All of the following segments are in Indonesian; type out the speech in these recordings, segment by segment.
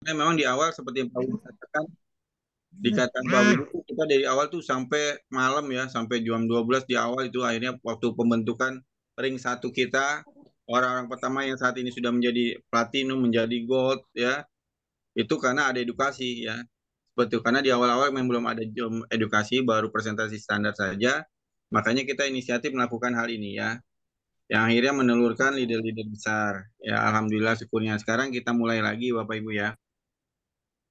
Karena memang di awal seperti yang Pak Widi katakan, dikatakan Pak Widi itu kita dari awal tuh sampai malam ya, sampai jam 12 di awal itu akhirnya waktu pembentukan ring satu kita, orang-orang pertama yang saat ini sudah menjadi platinum, menjadi gold ya, itu karena ada edukasi ya. Seperti itu, karena di awal-awal memang belum ada jam edukasi, baru presentasi standar saja. Makanya kita inisiatif melakukan hal ini ya. Yang akhirnya menelurkan leader-leader besar. Ya, alhamdulillah syukurnya. Sekarang kita mulai lagi Bapak Ibu ya.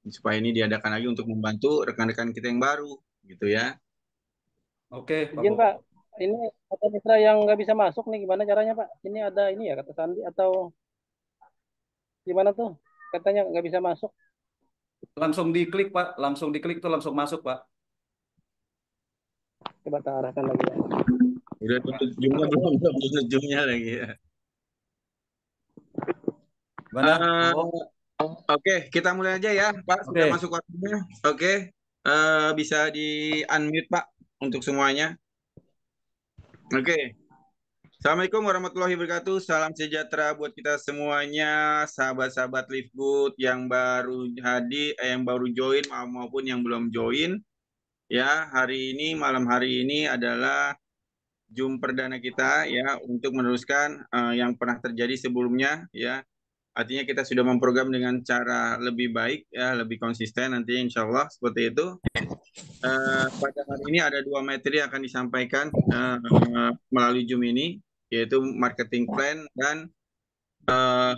Supaya ini diadakan lagi untuk membantu rekan-rekan kita yang baru gitu ya. Oke, Pak Izin Bowo. Pak, ini kata mitra yang nggak bisa masuk nih gimana caranya Pak? Ini ada ini ya kata Sandi atau gimana tuh? Katanya nggak bisa masuk. Langsung diklik, Pak. Langsung diklik tuh langsung masuk, Pak. Coba kita arahkan lagi ya. Udah tutup zoomnya belum, belum tutup zoomnya lagi ya. Gimana, Pak Eh, Bowo? Oke, kita mulai aja ya, Pak. Sudah Oke. masuk waktunya. Oke, bisa di unmute Pak untuk semuanya. Oke. Assalamualaikum warahmatullahi wabarakatuh. Salam sejahtera buat kita semuanya, sahabat-sahabat Live Good yang baru hadir, yang baru join maupun yang belum join. Ya, hari ini malam hari ini adalah Zoom perdana kita ya untuk meneruskan yang pernah terjadi sebelumnya ya. Artinya kita sudah memprogram dengan cara lebih baik ya, lebih konsisten nantinya insya Allah seperti itu. Pada hari ini ada dua materi yang akan disampaikan melalui Zoom ini, yaitu marketing plan dan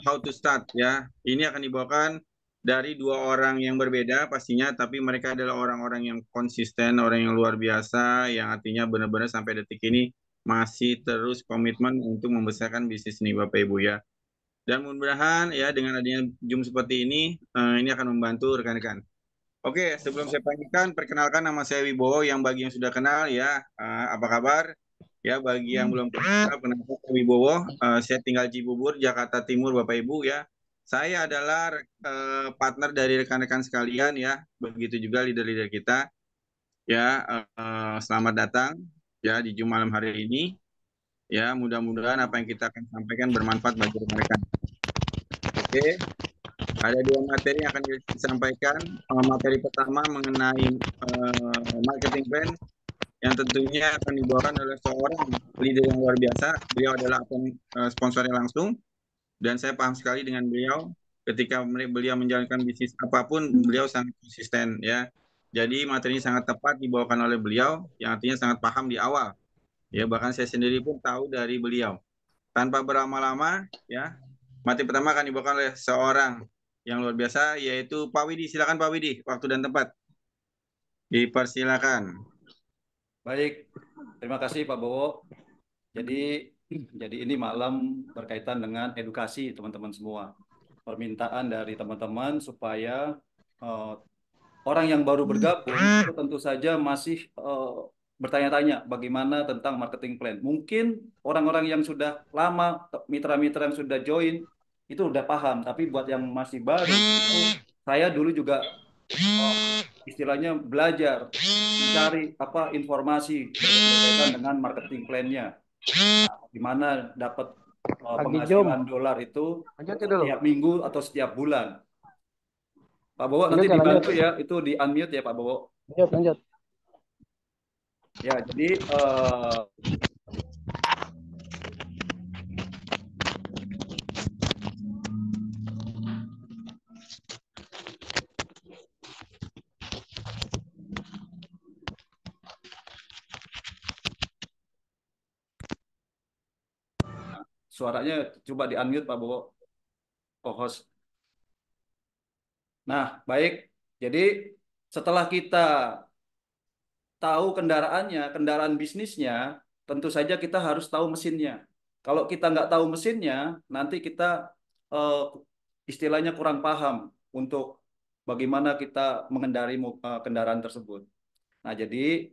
how to start ya. Ini akan dibawakan dari dua orang yang berbeda pastinya, tapi mereka adalah orang-orang yang konsisten, orang yang luar biasa, yang artinya benar-benar sampai detik ini masih terus komitmen untuk membesarkan bisnis ini Bapak Ibu ya. Dan mudah-mudahan ya dengan adanya Zoom seperti ini akan membantu rekan-rekan. Oke, sebelum saya panggilkan, perkenalkan nama saya Wibowo. Yang bagi yang sudah kenal ya, apa kabar? Ya, bagi yang belum kenal, kenalkan saya Wibowo. Saya tinggal Cibubur, Jakarta Timur, Bapak Ibu ya. Saya adalah partner dari rekan-rekan sekalian ya. Begitu juga leader-leader kita. Ya, selamat datang ya di Zoom malam hari ini. Ya, mudah-mudahan apa yang kita akan sampaikan bermanfaat bagi rekan-rekan. Oke, ada dua materi yang akan disampaikan. Materi pertama mengenai marketing plan yang tentunya akan dibawakan oleh seorang leader yang luar biasa. Beliau adalah sponsornya langsung dan saya paham sekali dengan beliau. Ketika beliau menjalankan bisnis apapun, beliau sangat konsisten ya. Jadi materi ini sangat tepat dibawakan oleh beliau yang artinya sangat paham di awal. Ya, bahkan saya sendiri pun tahu dari beliau. Tanpa berlama-lama ya, materi pertama akan dibawakan oleh seorang yang luar biasa yaitu Pak Widi. Silakan Pak Widi, waktu dan tempat. Dipersilakan. Baik. Terima kasih, Pak Bowo. Jadi, jadi ini malam berkaitan dengan edukasi teman-teman semua. Permintaan dari teman-teman supaya eh, orang yang baru bergabung itu tentu saja masih bertanya-tanya bagaimana tentang marketing plan. Mungkin orang-orang yang sudah lama, mitra-mitra yang sudah join itu udah paham, tapi buat yang masih baru itu saya dulu juga eh, istilahnya belajar mencari apa informasi berkaitan dengan marketing plan-nya. Nah, gimana dapat Lagi Jom. penghasilan dolar itu Lanjut ya dulu. setiap minggu atau setiap bulan. Pak Bowo nanti Lanjut ya lanjut. dibantu ya, itu di unmute ya Pak Bowo. Lanjut lanjut. Ya, jadi suaranya coba di unmute Pak Bowo, co-host. Nah, baik. Jadi setelah kita tahu kendaraannya, kendaraan bisnisnya, tentu saja kita harus tahu mesinnya. Kalau kita nggak tahu mesinnya, nanti kita eh, istilahnya kurang paham untuk bagaimana kita mengendari kendaraan tersebut. Nah, jadi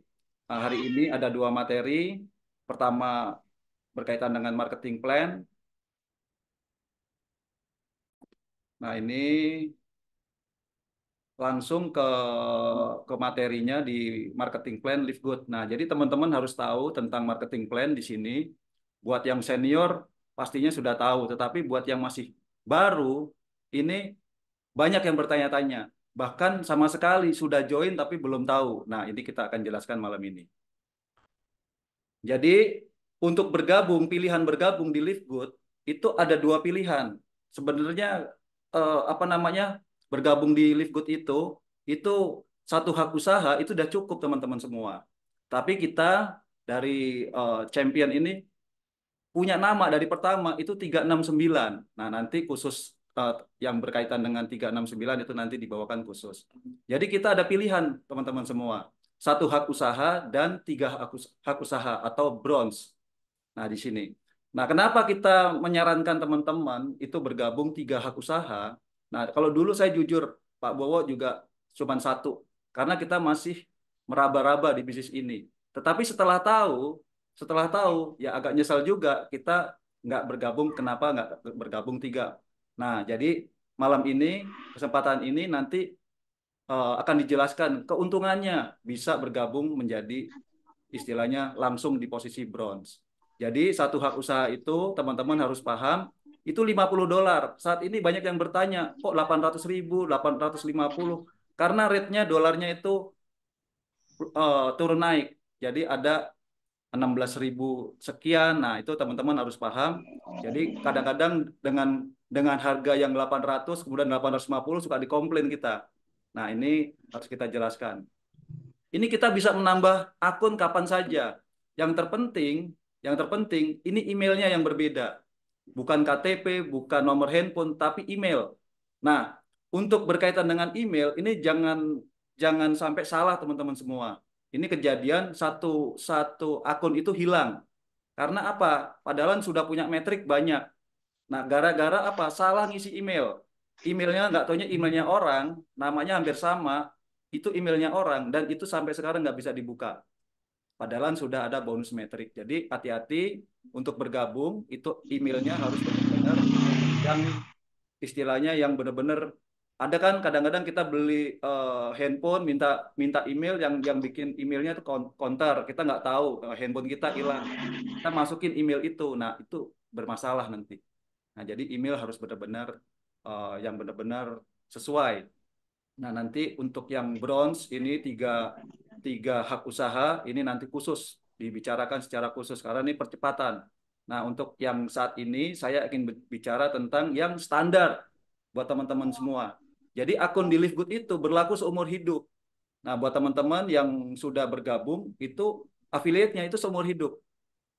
hari ini ada dua materi. Pertama berkaitan dengan marketing plan. Nah, ini langsung ke materinya di marketing plan Live Good. Nah, jadi teman-teman harus tahu tentang marketing plan di sini. Buat yang senior pastinya sudah tahu, tetapi buat yang masih baru ini Banyak yang bertanya-tanya, bahkan sama sekali sudah join tapi belum tahu. Nah, ini kita akan jelaskan malam ini. Jadi untuk bergabung, pilihan bergabung di Live Good itu ada dua pilihan. Sebenarnya apa namanya, bergabung di Live Good itu satu hak usaha itu udah cukup teman-teman semua. Tapi kita dari champion ini punya nama dari pertama itu 369. Nah, nanti khusus eh, yang berkaitan dengan 369 itu nanti dibawakan khusus. Jadi kita ada pilihan teman-teman semua. Satu hak usaha dan tiga hak usaha atau bronze. Nah, di sini. Nah, kenapa kita menyarankan teman-teman itu bergabung tiga hak usaha? Nah, kalau dulu saya jujur, Pak Bowo juga cuma satu. Karena kita masih meraba-raba di bisnis ini. Tetapi setelah tahu, ya agak nyesal juga kita nggak bergabung. Kenapa nggak bergabung tiga? Nah, jadi malam ini, kesempatan ini nanti akan dijelaskan keuntungannya bisa bergabung menjadi istilahnya langsung di posisi bronze. Jadi satu hak usaha itu teman-teman harus paham itu $50. Saat ini banyak yang bertanya, kok 800.000, 850? Karena rate-nya dolarnya itu turun naik. Jadi ada 16.000 sekian. Nah, itu teman-teman harus paham. Jadi kadang-kadang dengan harga yang 800 kemudian 850 suka dikomplain kita. Nah, ini harus kita jelaskan. Ini kita bisa menambah akun kapan saja. Yang terpenting, yang terpenting ini emailnya yang berbeda. Bukan KTP, bukan nomor handphone, tapi email. Nah, untuk berkaitan dengan email, ini jangan jangan sampai salah teman-teman semua. Ini kejadian satu satu akun itu hilang. Karena apa? Padahal sudah punya metrik banyak. Nah, gara-gara apa? Salah ngisi email. Emailnya nggak taunya emailnya orang, namanya hampir sama, itu emailnya orang, dan itu sampai sekarang nggak bisa dibuka. Padahal sudah ada bonus metrik. Jadi hati-hati untuk bergabung, itu emailnya harus benar-benar yang istilahnya yang benar-benar ada kan kadang-kadang kita beli handphone minta minta email yang bikin emailnya itu counter kita nggak tahu handphone kita hilang kita masukin email itu nah itu bermasalah nanti. Nah, jadi email harus benar-benar yang benar-benar sesuai. Nah, nanti untuk yang bronze ini tiga hak usaha ini nanti khusus dibicarakan secara khusus karena ini percepatan. Nah, untuk yang saat ini saya ingin bicara tentang yang standar buat teman-teman semua. Jadi akun di Livegood itu berlaku seumur hidup. Nah, buat teman-teman yang sudah bergabung itu affiliate-nya itu seumur hidup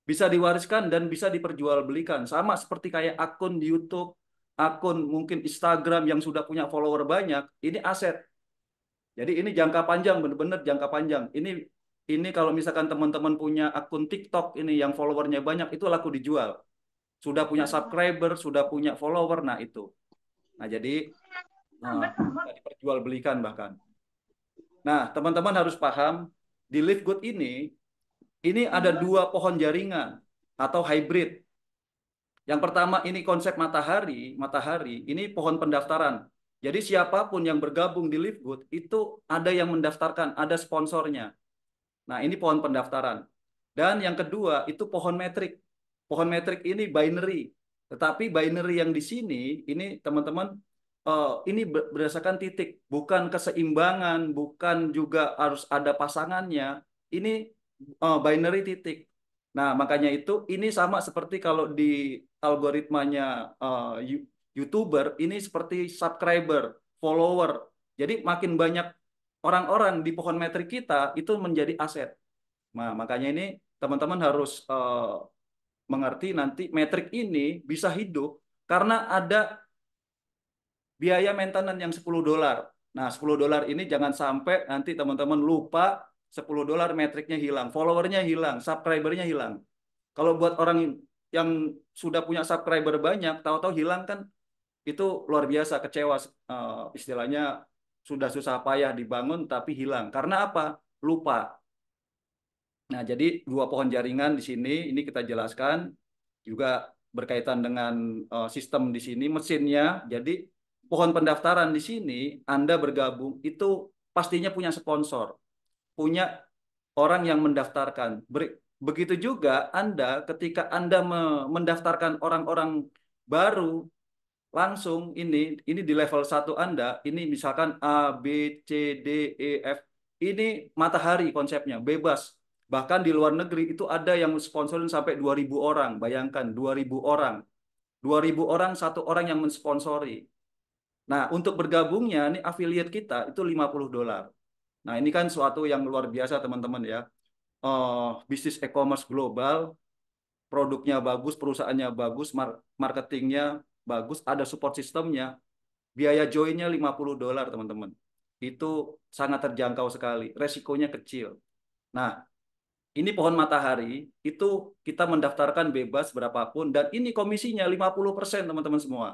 bisa diwariskan dan bisa diperjualbelikan. Sama seperti kayak akun di YouTube, akun mungkin Instagram yang sudah punya follower banyak, ini aset. Jadi ini jangka panjang, benar-benar jangka panjang. Ini kalau misalkan teman-teman punya akun TikTok ini yang followernya banyak, itu laku dijual. Sudah punya subscriber, sudah punya follower, nah itu. Nah jadi bisa diperjualbelikan bahkan. Nah teman-teman harus paham, di Live Good ini ada dua pohon jaringan atau hybrid. Yang pertama ini konsep matahari ini pohon pendaftaran. Jadi siapapun yang bergabung di Live Good itu ada yang mendaftarkan, ada sponsornya. Nah, ini pohon pendaftaran. Dan yang kedua itu pohon metrik. Pohon metrik ini binary. Tetapi binary yang di sini ini teman-teman ini berdasarkan titik, bukan keseimbangan, bukan juga harus ada pasangannya. Ini binary titik. Nah, makanya itu ini sama seperti kalau di algoritmanya YouTuber, ini seperti subscriber, follower. Jadi makin banyak orang-orang di pohon metrik kita itu menjadi aset. Nah, makanya ini teman-teman harus mengerti nanti metrik ini bisa hidup karena ada biaya maintenance yang $10. Nah, $10 ini jangan sampai nanti teman-teman lupa $10 metriknya hilang, followernya hilang, subscribernya hilang. Kalau buat orang yang sudah punya subscriber banyak, tahu-tahu hilang kan itu luar biasa kecewa istilahnya sudah susah payah dibangun tapi hilang. Karena apa? Lupa. Nah, jadi dua pohon jaringan di sini ini kita jelaskan juga berkaitan dengan sistem di sini mesinnya. Jadi pohon pendaftaran di sini Anda bergabung itu pastinya punya sponsor, punya orang yang mendaftarkan. Begitu juga Anda ketika Anda mendaftarkan orang-orang baru langsung ini di level 1 Anda, ini misalkan A, B, C, D, E, F, ini matahari konsepnya, bebas. Bahkan di luar negeri itu ada yang sponsorin sampai 2.000 orang, bayangkan 2.000 orang. 2.000 orang, satu orang yang mensponsori. Nah, untuk bergabungnya, ini affiliate kita itu $50. Nah, ini kan suatu yang luar biasa teman-teman ya. Bisnis e-commerce global, produknya bagus, perusahaannya bagus, marketingnya bagus, ada support sistemnya, biaya joinnya $50 teman-teman. Itu sangat terjangkau sekali, resikonya kecil. Nah, ini pohon matahari, itu kita mendaftarkan bebas berapapun, dan ini komisinya 50% teman-teman semua.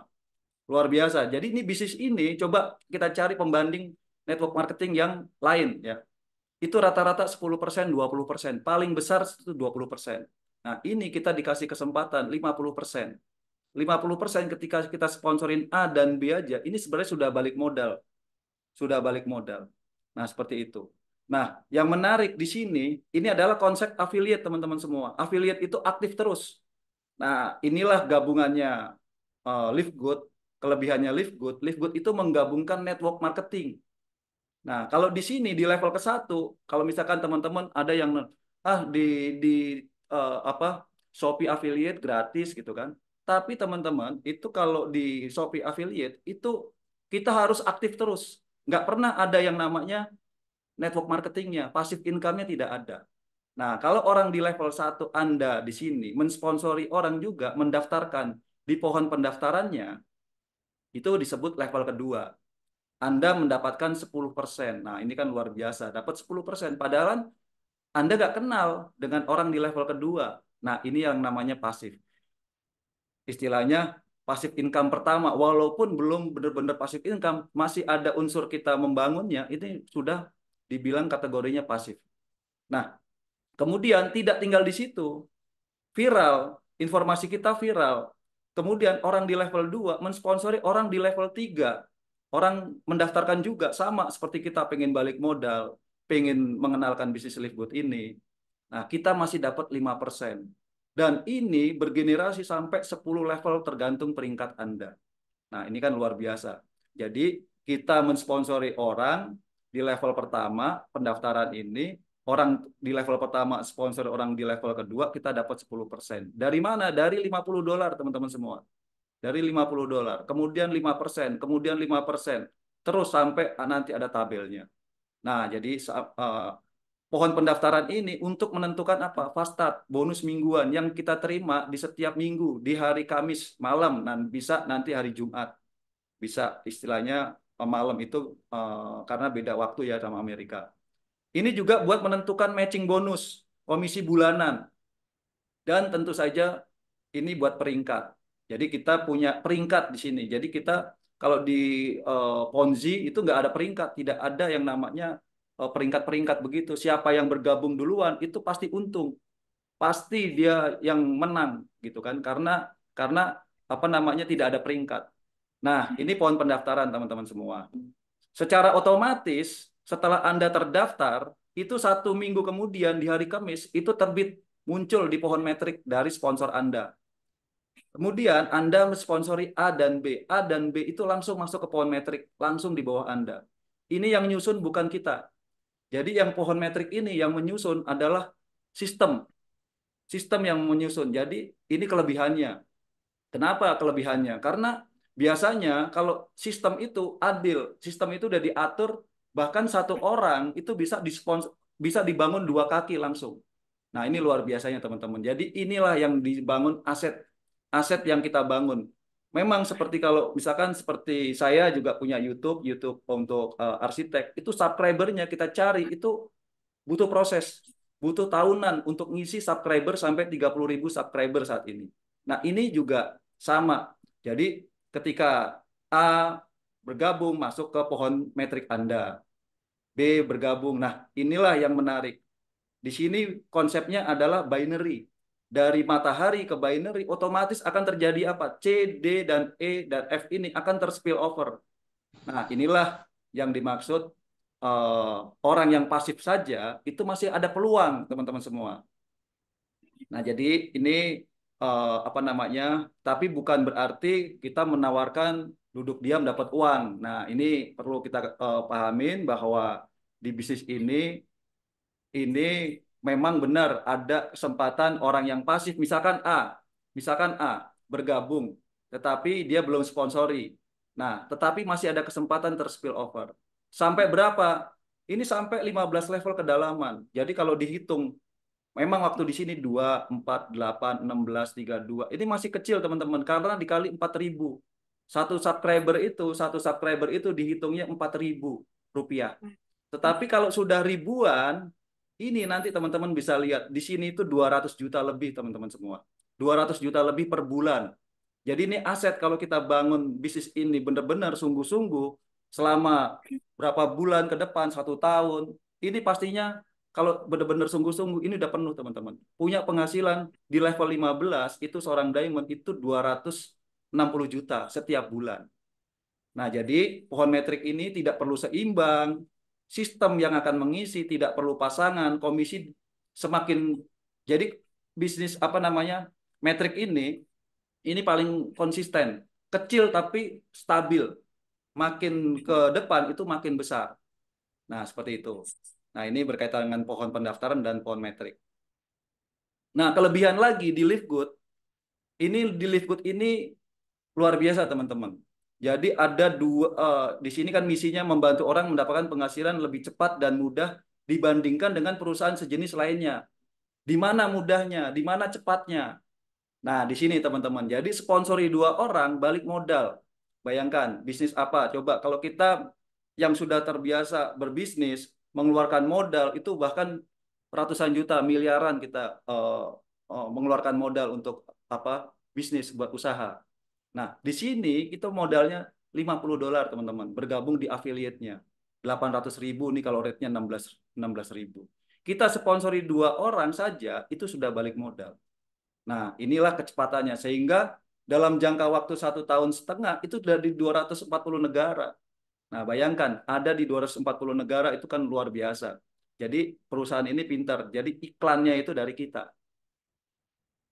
Luar biasa. Jadi ini bisnis ini, coba kita cari pembanding network marketing yang lain ya. Itu rata-rata 10%, 20%. Paling besar itu 20%. Nah, ini kita dikasih kesempatan 50%. 50% ketika kita sponsorin A dan B aja, ini sebenarnya sudah balik modal. Sudah balik modal. Nah, seperti itu. Nah, yang menarik di sini, ini adalah konsep affiliate teman-teman semua. Affiliate itu aktif terus. Nah, inilah gabungannya Live Good. Kelebihannya Live Good. Live Good itu menggabungkan network marketing. Nah, kalau di sini di level ke-1, kalau misalkan teman-teman ada yang di apa Shopee affiliate gratis gitu kan. Tapi teman-teman, itu kalau di Shopee affiliate itu kita harus aktif terus. Nggak pernah ada yang namanya network marketingnya, passive income-nya tidak ada. Nah, kalau orang di level 1 Anda di sini mensponsori orang juga mendaftarkan di pohon pendaftarannya, itu disebut level kedua. Anda mendapatkan 10%. Nah, ini kan luar biasa. Dapat 10%. Padahal Anda nggak kenal dengan orang di level kedua. Nah, ini yang namanya pasif. Istilahnya pasif income pertama. Walaupun belum benar-benar pasif income, masih ada unsur kita membangunnya, ini sudah dibilang kategorinya pasif. Nah, kemudian tidak tinggal di situ. Viral. Informasi kita viral. Kemudian orang di level 2 mensponsori orang di level 3. Orang mendaftarkan juga sama seperti kita pengen balik modal, pengen mengenalkan bisnis Live Good ini. Nah, kita masih dapat 5%. Dan ini bergenerasi sampai 10 level tergantung peringkat Anda. Nah, ini kan luar biasa. Jadi, kita mensponsori orang di level pertama, pendaftaran ini, orang di level pertama sponsor orang di level kedua, kita dapat 10%. Dari mana? Dari $50 teman-teman semua. Dari $50. Kemudian 5%, kemudian 5%. Terus sampai nanti ada tabelnya. Nah, jadi pohon pendaftaran ini untuk menentukan apa? Fast start, bonus mingguan yang kita terima di setiap minggu, di hari Kamis malam, dan bisa nanti hari Jumat. Bisa istilahnya malam itu karena beda waktu ya sama Amerika. Ini juga buat menentukan matching bonus, komisi bulanan. Dan tentu saja ini buat peringkat. Jadi kita punya peringkat di sini. Jadi kita kalau di Ponzi itu nggak ada peringkat, tidak ada yang namanya peringkat-peringkat begitu. Siapa yang bergabung duluan itu pasti untung, pasti dia yang menang gitu kan? Karena apa namanya tidak ada peringkat. Nah, ini pohon pendaftaran teman-teman semua. Secara otomatis setelah Anda terdaftar, itu 1 minggu kemudian di hari Kamis itu terbit muncul di pohon metrik dari sponsor Anda. Kemudian Anda mensponsori A dan B. A dan B itu langsung masuk ke pohon metrik, langsung di bawah Anda. Ini yang nyusun bukan kita. Jadi yang pohon metrik ini yang menyusun adalah sistem. Sistem yang menyusun. Jadi ini kelebihannya. Kenapa kelebihannya? Karena biasanya kalau sistem itu adil, sistem itu udah diatur, bahkan satu orang itu bisa dibangun 2 kaki langsung. Nah, ini luar biasanya teman-teman. Jadi inilah yang dibangun aset yang kita bangun. Memang seperti kalau misalkan seperti saya juga punya YouTube untuk arsitek, itu subscribernya kita cari itu butuh proses, butuh tahunan untuk ngisi subscriber sampai 30.000 subscriber saat ini. Nah, ini juga sama. Jadi ketika A bergabung masuk ke pohon metrik Anda, B bergabung. Nah, inilah yang menarik. Di sini konsepnya adalah binary. Dari matahari ke binary, otomatis akan terjadi apa? C, D, dan E, dan F ini akan terspill over. Nah, inilah yang dimaksud orang yang pasif saja, itu masih ada peluang, teman-teman semua. Nah, jadi ini apa namanya, tapi bukan berarti kita menawarkan duduk diam dapat uang. Nah, ini perlu kita pahamin bahwa di bisnis ini memang benar ada kesempatan orang yang pasif, misalkan A bergabung, tetapi dia belum sponsori. Nah, tetapi masih ada kesempatan terspill over. Sampai berapa? Ini sampai 15 level kedalaman. Jadi kalau dihitung, memang waktu di sini 2, 4, 8, 16, 32. Ini masih kecil teman-teman, karena dikali 4.000. Satu subscriber itu dihitungnya 4.000 rupiah. Tetapi kalau sudah ribuan, ini nanti teman-teman bisa lihat di sini itu 200 juta lebih teman-teman semua. 200 juta lebih per bulan. Jadi ini aset kalau kita bangun bisnis ini benar-benar sungguh-sungguh selama berapa bulan ke depan, 1 tahun, ini pastinya kalau benar-benar sungguh-sungguh ini udah penuh teman-teman. Punya penghasilan di level 15 itu seorang diamond itu 260 juta setiap bulan. Nah, jadi pohon metrik ini tidak perlu seimbang, sistem yang akan mengisi tidak perlu pasangan, komisi semakin jadi bisnis apa namanya metrik ini paling konsisten, kecil tapi stabil, makin ke depan itu makin besar. Nah, seperti itu. Nah, ini berkaitan dengan pohon pendaftaran dan pohon metrik. Nah, kelebihan lagi di Livegood ini luar biasa teman-teman. Jadi ada di sini kan misinya membantu orang mendapatkan penghasilan lebih cepat dan mudah dibandingkan dengan perusahaan sejenis lainnya. Di mana mudahnya, di mana cepatnya. Nah, di sini teman-teman. Jadi sponsori 2 orang balik modal. Bayangkan bisnis apa? Coba kalau kita yang sudah terbiasa berbisnis mengeluarkan modal itu bahkan ratusan juta, miliaran kita mengeluarkan modal untuk apa? Bisnis buat usaha. Nah, di sini itu modalnya $50 teman-teman, bergabung di affiliate-nya. 800.000 nih kalau rate-nya 16.000. Kita sponsori 2 orang saja itu sudah balik modal. Nah, inilah kecepatannya sehingga dalam jangka waktu 1,5 tahun itu sudah di 240 negara. Nah, bayangkan ada di 240 negara itu kan luar biasa. Jadi perusahaan ini pintar. Jadi iklannya itu dari kita.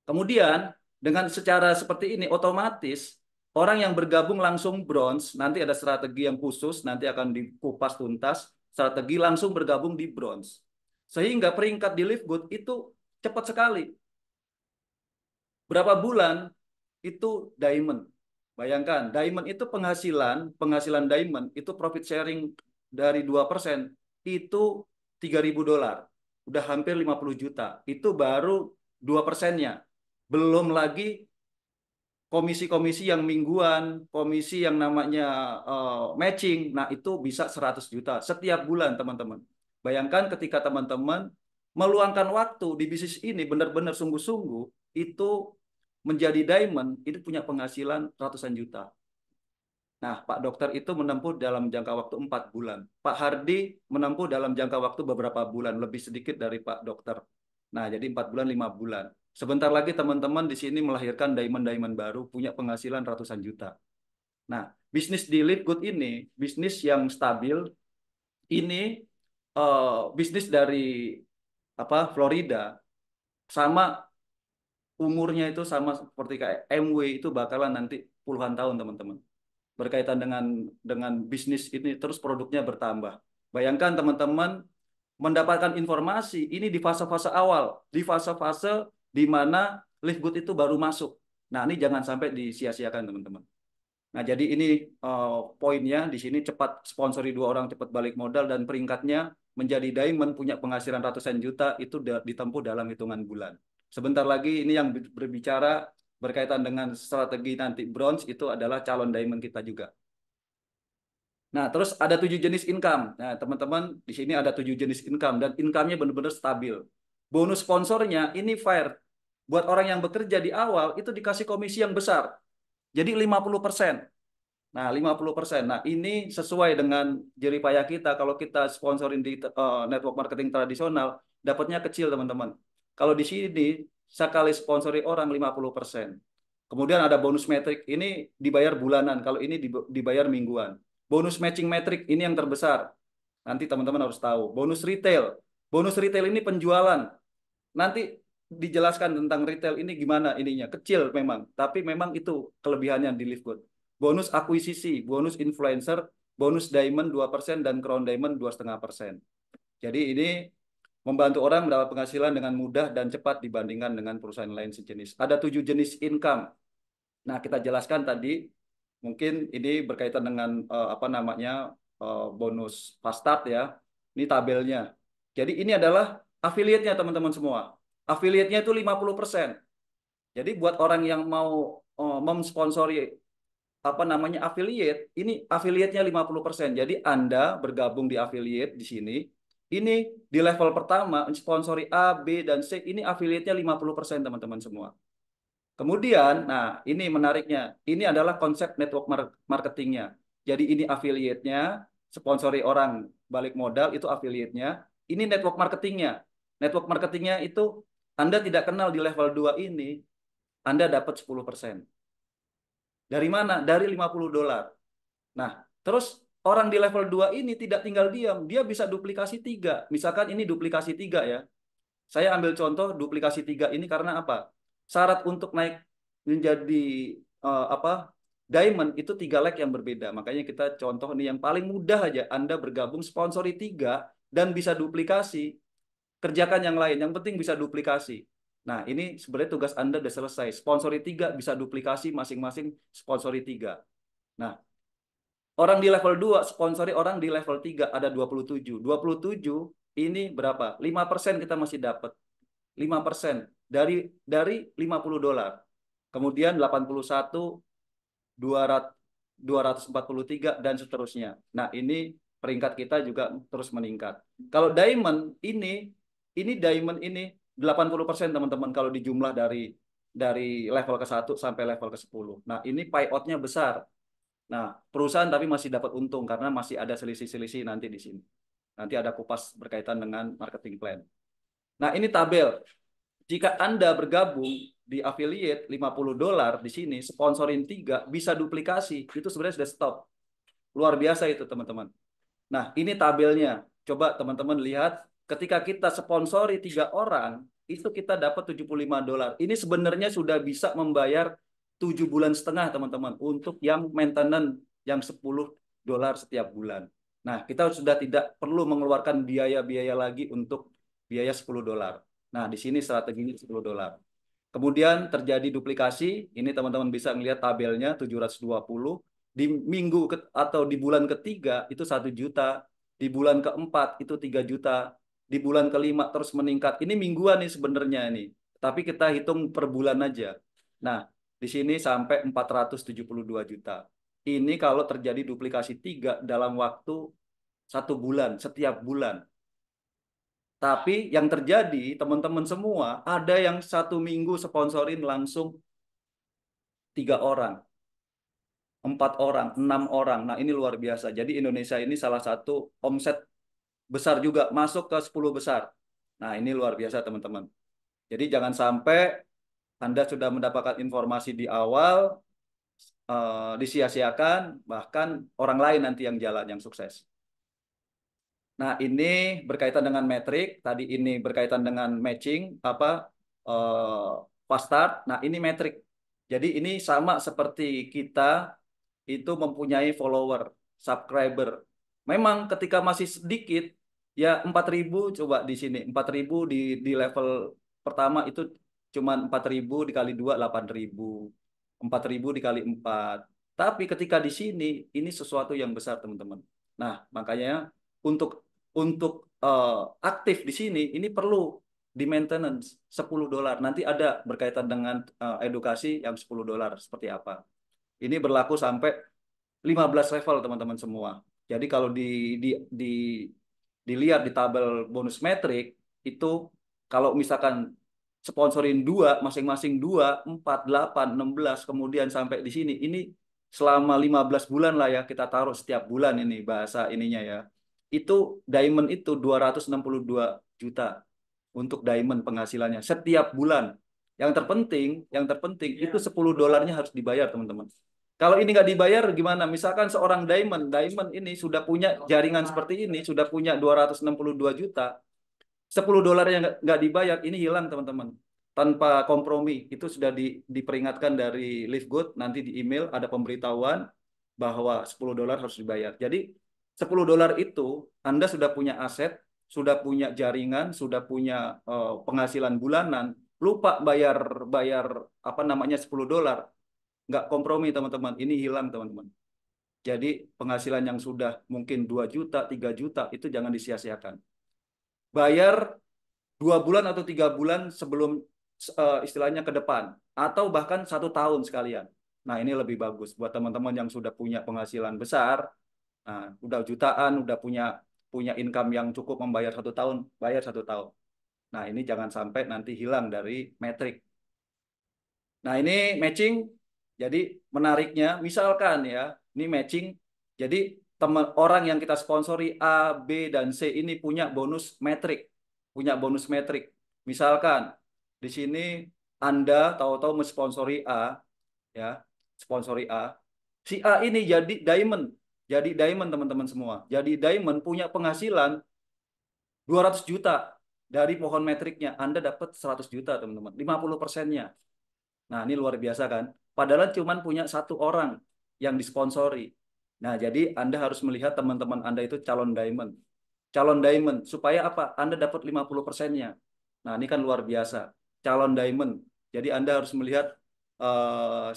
Kemudian dengan secara seperti ini otomatis orang yang bergabung langsung bronze, nanti ada strategi yang khusus, nanti akan dikupas tuntas, strategi langsung bergabung di bronze. Sehingga peringkat di Livegood itu cepat sekali. Berapa bulan itu diamond. Bayangkan, diamond itu penghasilan diamond itu profit sharing dari 2% itu $3.000. Udah hampir 50 juta. Itu baru 2%-nya. Belum lagi komisi-komisi yang mingguan, komisi yang namanya matching. Nah, itu bisa 100 juta setiap bulan, teman-teman. Bayangkan ketika teman-teman meluangkan waktu di bisnis ini benar-benar sungguh-sungguh, itu menjadi diamond, itu punya penghasilan ratusan juta. Nah, Pak Dokter itu menempuh dalam jangka waktu 4 bulan. Pak Hardi menempuh dalam jangka waktu beberapa bulan, lebih sedikit dari Pak Dokter. Nah, jadi 4 bulan, 5 bulan. Sebentar lagi teman-teman di sini melahirkan diamond-diamond baru, punya penghasilan ratusan juta. Nah, bisnis di Livegood ini, bisnis yang stabil, ini bisnis dari Florida, sama umurnya itu sama seperti kayak MW itu bakalan nanti puluhan tahun teman-teman. Berkaitan dengan bisnis ini terus produknya bertambah. Bayangkan teman-teman mendapatkan informasi ini di fase-fase awal, di fase-fase di mana Livegood itu baru masuk. Nah, ini jangan sampai disia-siakan teman-teman. Nah, jadi ini poinnya di sini cepat sponsori 2 orang, cepat balik modal, dan peringkatnya menjadi diamond punya penghasilan ratusan juta itu ditempuh dalam hitungan bulan. Sebentar lagi ini yang berbicara berkaitan dengan strategi nanti bronze itu adalah calon diamond kita juga. Nah, terus ada 7 jenis income. Nah, teman-teman, di sini ada 7 jenis income dan income-nya benar-benar stabil. Bonus sponsornya ini fair. Buat orang yang bekerja di awal itu dikasih komisi yang besar. Jadi 50%. Nah, 50%. Nah, ini sesuai dengan jeripaya kita. Kalau kita sponsorin di network marketing tradisional, dapatnya kecil, teman-teman. Kalau di sini, sekali sponsori orang 50%. Kemudian ada bonus metrik. Ini dibayar bulanan. Kalau ini dibayar mingguan. Bonus matching metrik ini yang terbesar. Nanti teman-teman harus tahu. Bonus retail. Bonus retail ini penjualan. Nanti dijelaskan tentang retail ini gimana ininya. Kecil memang, tapi memang itu kelebihannya di Livegood. Bonus akuisisi, bonus influencer, bonus diamond 2% dan crown diamond 2,5%. Jadi ini membantu orang mendapat penghasilan dengan mudah dan cepat dibandingkan dengan perusahaan lain sejenis. Ada 7 jenis income. Nah, kita jelaskan tadi, mungkin ini berkaitan dengan apa namanya bonus fast start ya. Ini tabelnya. Jadi ini adalah affiliate-nya teman-teman semua. Affiliate-nya itu 50%. Jadi buat orang yang mau memsponsori apa namanya affiliate, ini affiliate-nya 50%. Jadi Anda bergabung di affiliate di sini, ini di level pertama sponsori A, B dan C, ini affiliate-nya 50% teman-teman semua. Kemudian, nah ini menariknya, ini adalah konsep network marketingnya. Jadi ini affiliate-nya, sponsori orang balik modal itu affiliate-nya. Ini network marketingnya. Network marketingnya itu Anda tidak kenal di level 2 ini, Anda dapat 10%. Dari mana? Dari $50. Nah, terus orang di level 2 ini tidak tinggal diam, dia bisa duplikasi 3. Misalkan ini duplikasi 3 ya. Saya ambil contoh duplikasi 3 ini karena apa? Syarat untuk naik menjadi apa? Diamond itu 3 leg yang berbeda. Makanya kita contoh nih yang paling mudah aja. Anda bergabung sponsori 3 dan bisa duplikasi. Kerjakan yang lain. Yang penting bisa duplikasi. Nah, ini sebenarnya tugas Anda sudah selesai. Sponsori 3 bisa duplikasi masing-masing sponsori 3. Nah, orang di level 2 sponsori orang di level 3 ada 27. 27 ini berapa? 5% kita masih dapat. 5% dari $50. Kemudian 81, 243 dan seterusnya. Nah, ini peringkat kita juga terus meningkat. Kalau diamond ini diamond ini 80% teman-teman kalau dijumlah dari level ke-1 sampai level ke-10. Nah, ini payout-nya besar. Nah, perusahaan tapi masih dapat untung karena masih ada selisih-selisih nanti di sini. Nanti ada kupas berkaitan dengan marketing plan. Nah, ini tabel. Jika Anda bergabung di affiliate $50 di sini, sponsorin 3, bisa duplikasi. Itu sebenarnya sudah stop. Luar biasa itu, teman-teman. Nah, ini tabelnya. Coba teman-teman lihat, ketika kita sponsori 3 orang, itu kita dapat $75. Ini sebenarnya sudah bisa membayar 7,5 bulan teman-teman untuk yang maintenance yang $10 setiap bulan. Nah, kita sudah tidak perlu mengeluarkan biaya-biaya lagi untuk biaya $10. Nah, di sini strateginya $10. Kemudian terjadi duplikasi, ini teman-teman bisa melihat tabelnya 720. Di minggu atau di bulan ketiga itu 1 juta, di bulan keempat itu 3 juta, di bulan kelima terus meningkat. Ini mingguan nih sebenarnya ini, tapi kita hitung per bulan aja. Nah, di sini sampai 472 juta. Ini kalau terjadi duplikasi 3 dalam waktu 1 bulan, setiap bulan. Tapi yang terjadi, teman-teman semua, ada yang 1 minggu sponsorin langsung 3 orang. 4 orang, 6 orang. Nah, ini luar biasa. Jadi Indonesia ini salah satu omset besar juga, masuk ke 10 besar. Nah, ini luar biasa teman-teman. Jadi jangan sampai Anda sudah mendapatkan informasi di awal, disia-siakan, bahkan orang lain nanti yang jalan, yang sukses. Nah, ini berkaitan dengan metrik. Tadi ini berkaitan dengan matching, fast start. Nah, ini metrik. Jadi ini sama seperti kita itu mempunyai follower, subscriber. Memang ketika masih sedikit, ya 4.000 coba di sini. 4.000 di level pertama itu cuma 4.000 dikali 2, 8.000. 4.000 dikali 4. Tapi ketika di sini, ini sesuatu yang besar teman-teman. Nah, makanya untuk aktif di sini, ini perlu di maintenance $10. Nanti ada berkaitan dengan edukasi yang $10 seperti apa. Ini berlaku sampai 15 level teman-teman semua. Jadi kalau dilihat di tabel bonus metrik itu kalau misalkan sponsorin 2, masing-masing 2, 4, 8, 16, kemudian sampai di sini, ini selama 15 bulan lah ya, kita taruh setiap bulan ini bahasa ininya ya. Itu diamond itu 262 juta untuk diamond penghasilannya setiap bulan. Yang terpenting itu $10 harus dibayar teman-teman. Kalau ini nggak dibayar gimana? Misalkan seorang diamond ini sudah punya jaringan seperti ini, sudah punya 262 juta, $10 yang nggak dibayar, ini hilang teman-teman. tanpa kompromi. Itu sudah diperingatkan dari Livegood, nanti di email ada pemberitahuan bahwa $10 harus dibayar. Jadi $10 itu Anda sudah punya aset, sudah punya jaringan, sudah punya penghasilan bulanan, lupa bayar apa namanya $10, nggak kompromi teman-teman. Ini hilang teman-teman. Jadi penghasilan yang sudah mungkin 2 juta, 3 juta itu jangan disia-siakan. Bayar 2 bulan atau 3 bulan sebelum istilahnya ke depan, atau bahkan 1 tahun sekalian. Nah ini lebih bagus buat teman-teman yang sudah punya penghasilan besar, nah, udah jutaan, udah punya income yang cukup membayar 1 tahun, bayar 1 tahun. Nah ini jangan sampai nanti hilang dari metrik. Nah ini matching, jadi menariknya misalkan ya, ini matching, jadi teman orang yang kita sponsori A, B, dan C ini punya bonus metrik, Misalkan di sini Anda tahu-tahu mensponsori A, ya, sponsori A, si A ini jadi diamond teman-teman semua, jadi diamond punya penghasilan 200 juta dari pohon metriknya, Anda dapat 100 juta teman-teman, 50%-nya. Nah, ini luar biasa kan? Padahal cuma punya 1 orang yang disponsori. Nah, jadi Anda harus melihat teman-teman Anda itu calon diamond. Calon diamond, supaya apa? Anda dapat 50%-nya. Nah, ini kan luar biasa. Calon diamond. Jadi Anda harus melihat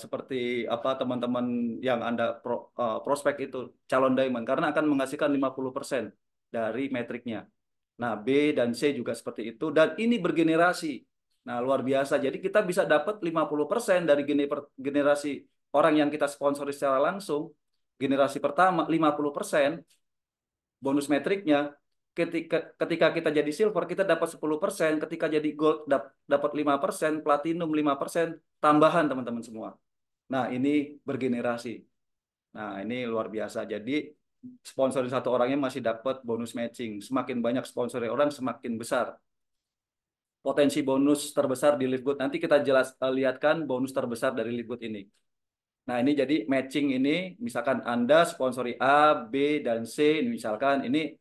seperti apa teman-teman yang Anda prospek itu calon diamond. Karena akan menghasilkan 50% dari metriknya. Nah, B dan C juga seperti itu. Dan ini bergenerasi. Nah, luar biasa. Jadi kita bisa dapat 50% dari generasi orang yang kita sponsori secara langsung. Generasi pertama 50% bonus metriknya. Ketika kita jadi silver kita dapat 10%, ketika jadi gold dapat 5%, platinum 5%, tambahan teman-teman semua. Nah, ini bergenerasi. Nah, ini luar biasa. Jadi sponsor 1 orangnya masih dapat bonus matching. Semakin banyak sponsor orang semakin besar potensi bonus terbesar di Livegood. Nanti kita lihatkan bonus terbesar dari Livegood ini. Nah, ini jadi matching ini, misalkan Anda sponsori A, B, dan C, misalkan ini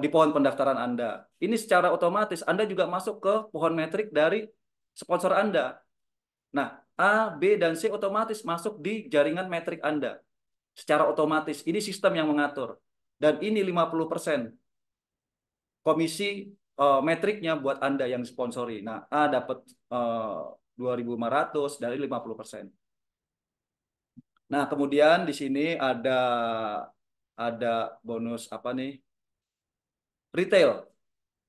di pohon pendaftaran Anda. Ini secara otomatis Anda juga masuk ke pohon metrik dari sponsor Anda. Nah, A, B, dan C otomatis masuk di jaringan metrik Anda. Secara otomatis, ini sistem yang mengatur. Dan ini 50% komisi metriknya buat Anda yang sponsori. Nah, A dapat 2.500 dari 50%. Nah, kemudian di sini ada bonus apa nih? Retail.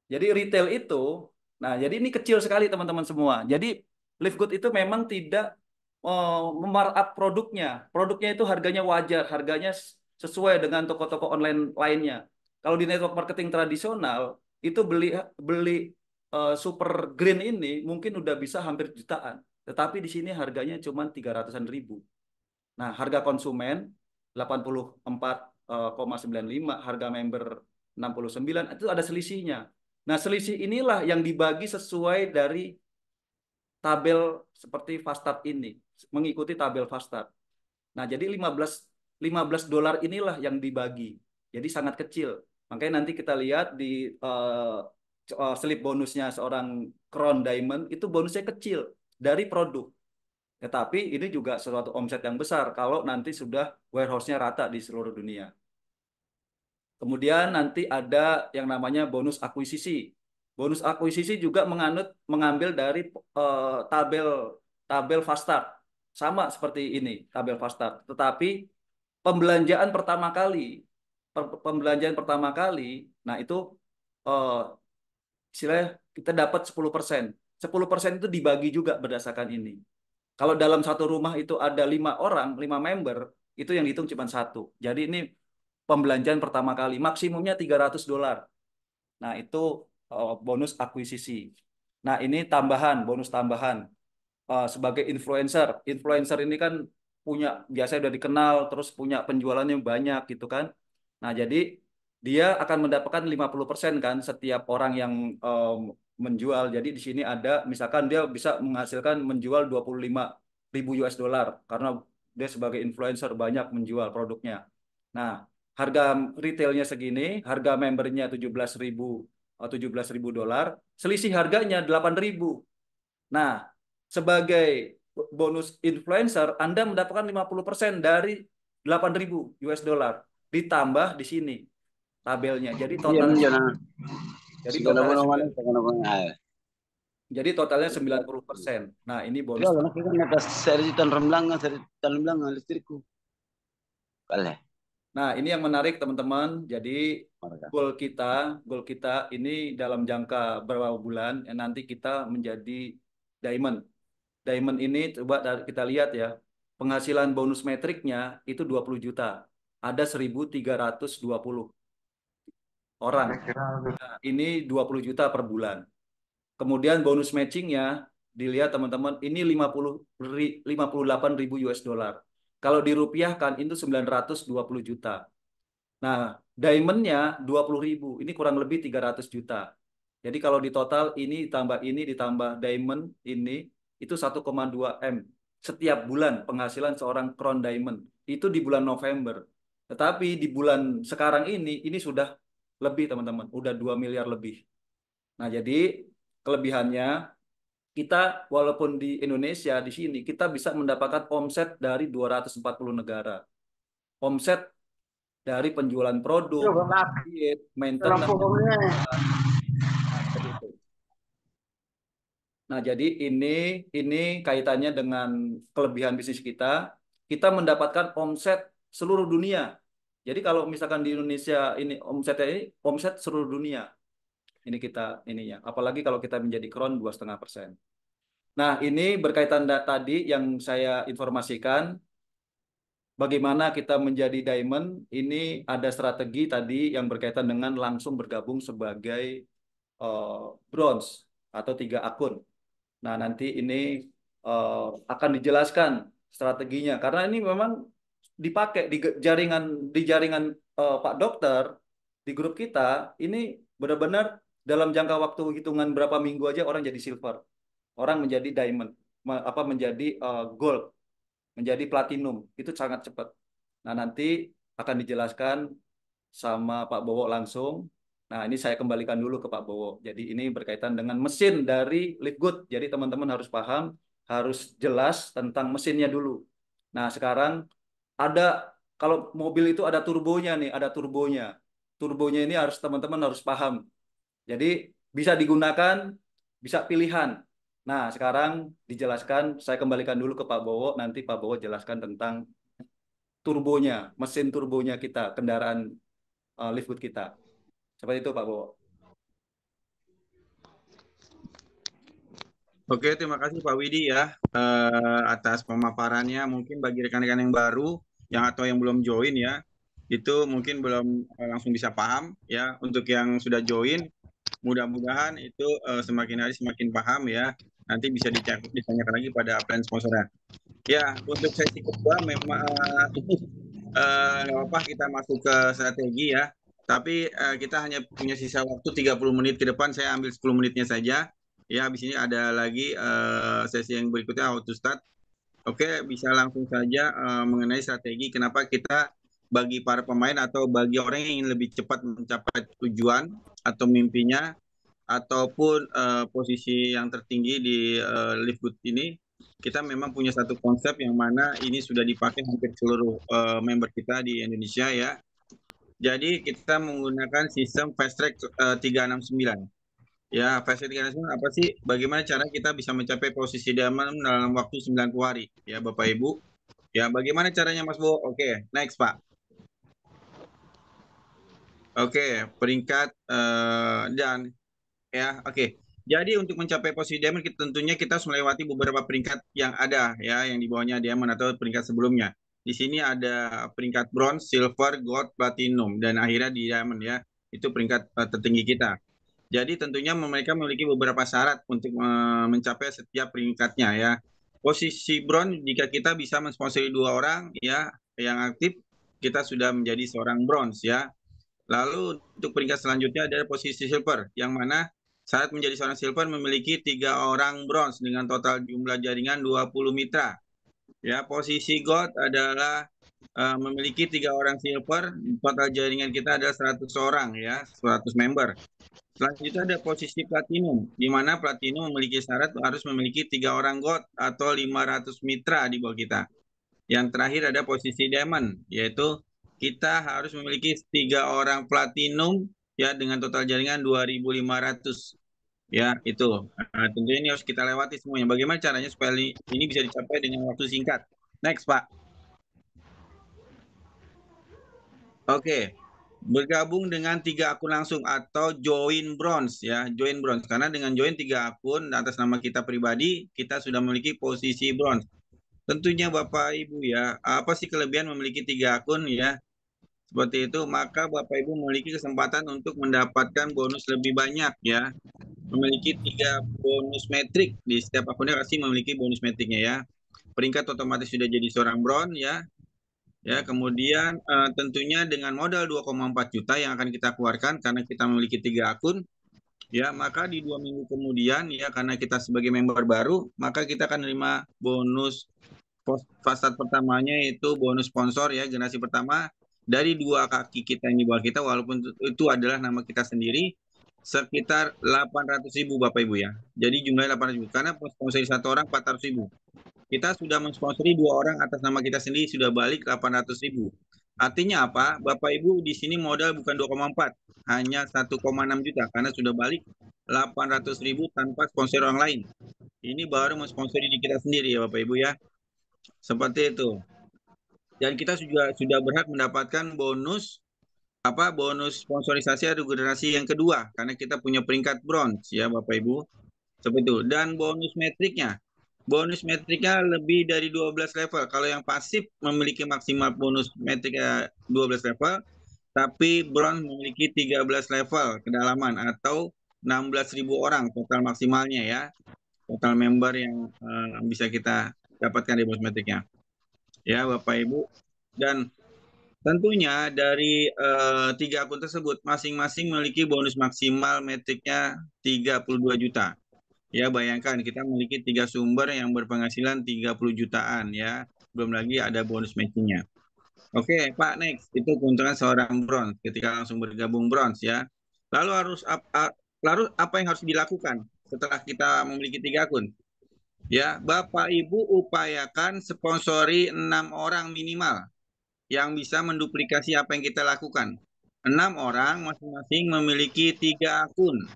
Jadi retail itu, nah jadi ini kecil sekali teman-teman semua. Jadi Livegood itu memang tidak memarkup produknya. Produknya itu harganya wajar, harganya sesuai dengan toko-toko online lainnya. Kalau di network marketing tradisional itu beli super green ini mungkin udah bisa hampir jutaan. Tetapi di sini harganya cuma 300-an ribu. Nah, harga konsumen 84,95, harga member 69, itu ada selisihnya. Nah, selisih inilah yang dibagi sesuai dari tabel seperti Faststart ini, mengikuti tabel Faststart. Nah, jadi $15 inilah yang dibagi. Jadi sangat kecil. Makanya nanti kita lihat di slip bonusnya seorang Crown Diamond itu bonusnya kecil dari produk. Tetapi ini juga suatu omset yang besar kalau nanti sudah warehouse-nya rata di seluruh dunia. Kemudian nanti ada yang namanya bonus akuisisi. Bonus akuisisi juga mengambil dari tabel Faststart. Sama seperti ini, tabel Faststart. Tetapi pembelanjaan pertama kali, nah itu istilahnya kita dapat 10%. 10% itu dibagi juga berdasarkan ini. Kalau dalam satu rumah itu ada 5 orang, 5 member, itu yang dihitung cuma 1. Jadi ini pembelanjaan pertama kali, maksimumnya $300. Nah, itu bonus akuisisi. Nah, ini bonus tambahan. Sebagai influencer. Influencer ini kan biasanya udah dikenal, terus punya penjualannya banyak gitu kan. Nah, jadi dia akan mendapatkan 50% kan setiap orang yang menjual. Jadi di sini ada misalkan dia bisa menjual 25.000 US dollar karena dia sebagai influencer banyak menjual produknya. Nah, harga retailnya segini, harga membernya 17.000 $17.000, selisih harganya 8.000. Nah, sebagai bonus influencer, Anda mendapatkan 50% dari 8.000 US dollar. Ditambah di sini tabelnya. Jadi Diam totalnya jangan jadi segala totalnya mana 9 segala mana. jadi totalnya 90%. Nah, ini bonus. Kalau nak kita atas seri tan remlangan listrikku. Kalah. Nah, ini yang menarik teman-teman. Jadi Marga. goal kita ini dalam jangka berapa bulan nanti kita menjadi diamond. Diamond ini coba kita lihat ya. Penghasilan bonus metriknya itu 20 juta. Ada 1.320 orang. Nah, ini 20 juta per bulan. Kemudian bonus matchingnya dilihat teman-teman ini 58.000 US dollar. Kalau dirupiahkan itu 920 juta. Nah, diamondnya 20.000. Ini kurang lebih 300 juta. Jadi kalau di total ini ditambah diamond ini itu 1,2 M setiap bulan penghasilan seorang crown diamond. Itu di bulan November. Tetapi di bulan sekarang ini sudah lebih teman-teman, udah 2 miliar lebih. Nah, jadi kelebihannya kita walaupun di Indonesia di sini kita bisa mendapatkan omset dari 240 negara. Omset dari penjualan produk, diet, maintenance. Nah, seperti itu. Nah, jadi ini kaitannya dengan kelebihan bisnis kita. Kita mendapatkan omset seluruh dunia. Jadi kalau misalkan di Indonesia ini omsetnya ini omset seluruh dunia. Ini kita ininya. Apalagi kalau kita menjadi crown 2,5%. Nah, ini berkaitan tadi yang saya informasikan. Bagaimana kita menjadi diamond, ini ada strategi tadi yang berkaitan dengan langsung bergabung sebagai bronze atau 3 akun. Nah, nanti ini akan dijelaskan strateginya karena ini memang dipakai di jaringan Pak Dokter di grup kita ini benar-benar dalam jangka waktu hitungan berapa minggu aja orang jadi silver, orang menjadi diamond, menjadi gold, menjadi platinum itu sangat cepat. Nah, nanti akan dijelaskan sama Pak Bowo langsung. Nah, ini saya kembalikan dulu ke Pak Bowo. Jadi ini berkaitan dengan mesin dari Liftgood. Jadi teman-teman harus paham, harus jelas tentang mesinnya dulu. Nah, sekarang ada kalau mobil itu ada turbonya nih, ada turbonya. Turbonya ini harus teman-teman harus paham. Jadi bisa digunakan, bisa pilihan. Nah, sekarang dijelaskan, saya kembalikan dulu ke Pak Bowo, nanti Pak Bowo jelaskan tentang turbonya, mesin turbonya kita, kendaraan Liftgood kita. Seperti itu Pak Bowo. Oke, terima kasih Pak Widi ya atas pemaparannya. Mungkin bagi rekan-rekan yang baru atau yang belum join ya, itu mungkin belum langsung bisa paham ya. Untuk yang sudah join, mudah-mudahan itu semakin hari semakin paham ya. Nanti bisa ditanyakan lagi pada plan sponsornya. Ya, untuk sesi kedua memang nggak apa-apa kita masuk ke strategi ya. Tapi kita hanya punya sisa waktu 30 menit ke depan. Saya ambil 10 menitnya saja. Ya, habis ini ada lagi sesi yang berikutnya how to start. Oke, bisa langsung saja mengenai strategi kenapa kita bagi para pemain atau bagi orang yang ingin lebih cepat mencapai tujuan atau mimpinya ataupun posisi yang tertinggi di Liftgood ini, kita memang punya satu konsep yang mana ini sudah dipakai hampir seluruh member kita di Indonesia ya. Jadi kita menggunakan sistem Fast Track 369. Ya, Fast Track 369 apa sih? Bagaimana cara kita bisa mencapai posisi diamond dalam waktu 90 hari? Ya, Bapak Ibu. Ya, bagaimana caranya Mas Bo? Oke, next Pak. Oke, peringkat dan ya, oke. Jadi untuk mencapai posisi diamond tentunya kita harus melewati beberapa peringkat yang ada ya, yang di bawahnya diamond atau peringkat sebelumnya. Di sini ada peringkat bronze, silver, gold, platinum dan akhirnya di diamond ya. Itu peringkat tertinggi kita. Jadi tentunya mereka memiliki beberapa syarat untuk mencapai setiap peringkatnya ya. Posisi bronze jika kita bisa mensponsori 2 orang ya yang aktif, kita sudah menjadi seorang bronze ya. Lalu untuk peringkat selanjutnya ada posisi silver, yang mana syarat menjadi seorang silver memiliki 3 orang bronze dengan total jumlah jaringan 20 mitra. Ya, posisi gold adalah memiliki 3 orang silver, total jaringan kita adalah 100 orang ya, 100 member. Selanjutnya ada posisi platinum, di mana platinum memiliki syarat harus memiliki 3 orang gold atau 500 mitra di bawah kita. Yang terakhir ada posisi diamond, yaitu kita harus memiliki 3 orang platinum ya dengan total jaringan 2.500. Ya, itu. Nah, tentunya ini harus kita lewati semuanya. Bagaimana caranya supaya ini bisa dicapai dengan waktu singkat? Next, Pak. Oke. Bergabung dengan 3 akun langsung atau join bronze ya, join bronze. Karena dengan join 3 akun atas nama kita pribadi, kita sudah memiliki posisi bronze. Tentunya Bapak Ibu ya, apa sih kelebihan memiliki 3 akun ya? Seperti itu, maka Bapak Ibu memiliki kesempatan untuk mendapatkan bonus lebih banyak ya. Memiliki 3 bonus metrik, di setiap akunnya pasti memiliki bonus metriknya ya. Peringkat otomatis sudah jadi seorang bronze ya. Ya, kemudian tentunya dengan modal 2,4 juta yang akan kita keluarkan karena kita memiliki 3 akun, ya maka di 2 minggu kemudian ya karena kita sebagai member baru, maka kita akan menerima bonus fase pertamanya yaitu bonus sponsor ya generasi pertama dari 2 kaki kita yang di bawah kita, walaupun itu adalah nama kita sendiri, sekitar 800.000 Bapak Ibu ya. Jadi jumlahnya 800.000 karena sponsor 1 orang 400.000. Kita sudah mensponsori 2 orang atas nama kita sendiri sudah balik 800.000. Artinya apa? Bapak Ibu di sini modal bukan 2,4, hanya 1,6 juta karena sudah balik 800.000 tanpa sponsor orang lain. Ini baru mensponsori diri kita sendiri ya Bapak Ibu ya. Seperti itu. Dan kita sudah berhak mendapatkan bonus bonus sponsorisasi generasi yang kedua karena kita punya peringkat bronze ya Bapak Ibu. Seperti itu. Dan bonus metriknya lebih dari 12 level. Kalau yang pasif memiliki maksimal bonus metriknya 12 level, tapi bronze memiliki 13 level kedalaman atau 16.000 orang total maksimalnya ya. Total member yang bisa kita dapatkan di bonus metriknya. Ya Bapak Ibu. Dan tentunya dari 3 akun tersebut masing-masing memiliki bonus maksimal metriknya 32 juta. Ya, bayangkan kita memiliki 3 sumber yang berpenghasilan 30 jutaan ya. Belum lagi ada bonus matchingnya. Oke, Pak, next. Itu keuntungan seorang bronze ketika langsung bergabung bronze ya. Lalu apa yang harus dilakukan setelah kita memiliki 3 akun? Ya, Bapak Ibu upayakan sponsori 6 orang minimal yang bisa menduplikasi apa yang kita lakukan. 6 orang masing-masing memiliki 3 akun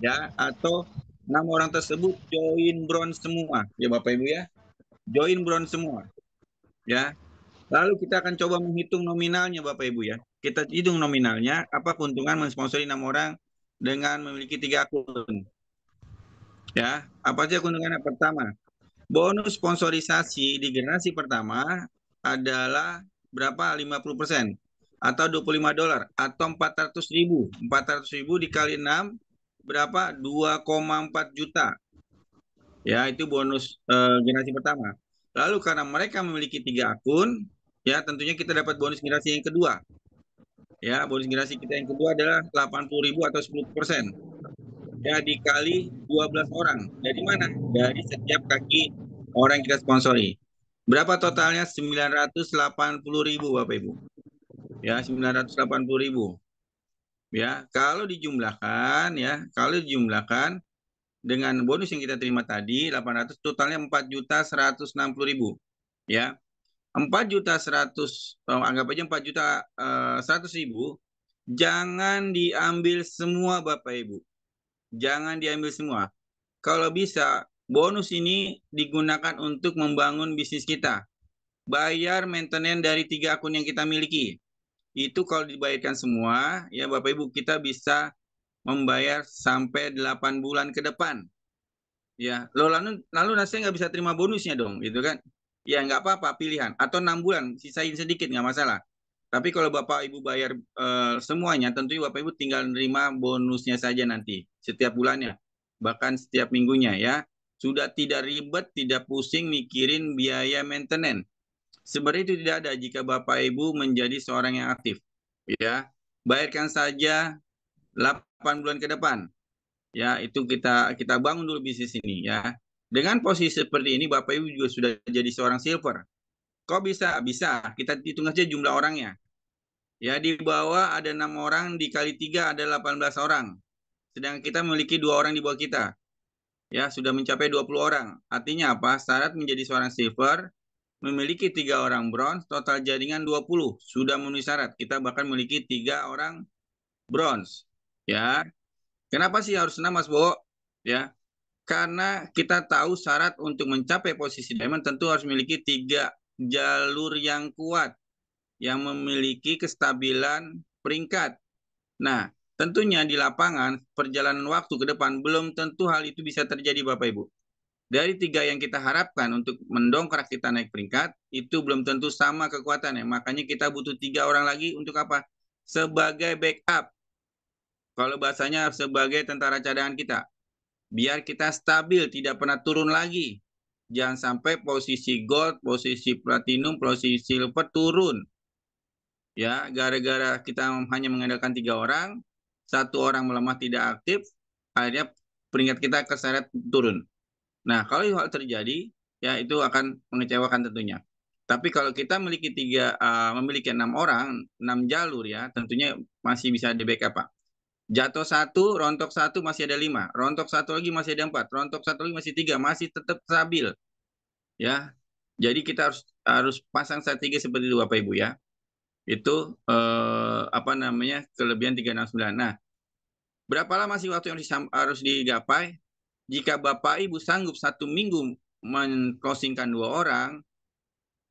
ya, atau 6 orang tersebut join bronze semua ya Bapak Ibu ya, join bronze semua ya. Lalu kita akan coba menghitung nominalnya Bapak Ibu ya. Kita hitung nominalnya apa keuntungan mensponsori 6 orang dengan memiliki 3 akun ya. Apa saja keuntungannya? Pertama, bonus sponsorisasi di generasi pertama adalah berapa? 50% atau $25 atau 400.000. 400.000 dikali 6 berapa? 2,4 juta. Ya, itu bonus generasi pertama. Lalu karena mereka memiliki 3 akun, ya tentunya kita dapat bonus generasi yang kedua. Ya, bonus generasi kita yang kedua adalah 80.000 atau 10%. Ya, dikali 12 orang. Dari mana? Dari setiap kaki orang yang kita sponsori. Berapa totalnya? 980.000 Bapak Ibu. Ya, 980.000. Ya, kalau dijumlahkan dengan bonus yang kita terima tadi 800, totalnya 4.160.000 ya. 4.100.000, anggap aja 4.100.000, jangan diambil semua Bapak Ibu. Jangan diambil semua. Kalau bisa bonus ini digunakan untuk membangun bisnis kita. Bayar maintenance dari 3 akun yang kita miliki. Itu kalau dibayarkan semua ya Bapak Ibu, kita bisa membayar sampai 8 bulan ke depan. Ya, lalu saya nggak bisa terima bonusnya dong, gitu kan? Ya nggak apa-apa, pilihan. Atau 6 bulan, sisain sedikit nggak masalah. Tapi kalau Bapak Ibu bayar semuanya, tentunya Bapak Ibu tinggal nerima bonusnya saja nanti, setiap bulannya, bahkan setiap minggunya ya. Sudah tidak ribet, tidak pusing mikirin biaya maintenance. Sebenarnya itu tidak ada jika Bapak Ibu menjadi seorang yang aktif. Ya, bayarkan saja 8 bulan ke depan. Ya, itu kita bangun dulu bisnis ini ya. Dengan posisi seperti ini Bapak Ibu juga sudah jadi seorang silver. Kok bisa? Bisa. Kita hitung aja jumlah orangnya. Ya, di bawah ada 6 orang, dikali 3 ada 18 orang. sedangkan kita memiliki 2 orang di bawah kita. Ya, sudah mencapai 20 orang. Artinya apa? Syarat menjadi seorang silver, memiliki 3 orang bronze, total jaringan 20. Sudah memenuhi syarat. Kita bahkan memiliki 3 orang bronze. Ya. Kenapa sih harus 6, Mas Bowo? Ya. Karena kita tahu syarat untuk mencapai posisi diamond tentu harus memiliki 3 jalur yang kuat, yang memiliki kestabilan peringkat. Nah, tentunya di lapangan, perjalanan waktu ke depan belum tentu hal itu bisa terjadi, Bapak Ibu. Dari 3 yang kita harapkan untuk mendongkrak kita naik peringkat, itu belum tentu sama kekuatannya. Makanya kita butuh 3 orang lagi untuk apa? Sebagai backup. Kalau bahasanya sebagai tentara cadangan kita. Biar kita stabil, tidak pernah turun lagi. Jangan sampai posisi gold, posisi platinum, posisi silver turun. Ya, gara-gara kita hanya mengandalkan 3 orang, 1 orang melemah tidak aktif, akhirnya peringkat kita keseret turun. Nah, kalau hal terjadi, ya itu akan mengecewakan tentunya. Tapi kalau kita memiliki 6 orang, 6 jalur ya, tentunya masih bisa di backup, Pak. Jatuh 1, rontok 1 masih ada 5, rontok 1 lagi masih ada 4, rontok 1 lagi masih 3, masih tetap stabil. Ya, jadi kita harus pasang strategi seperti itu, Bapak Ibu ya. Itu kelebihan 369. Nah, berapa lama sih waktu yang harus digapai? Jika Bapak Ibu sanggup 1 minggu men-closingkan 2 orang,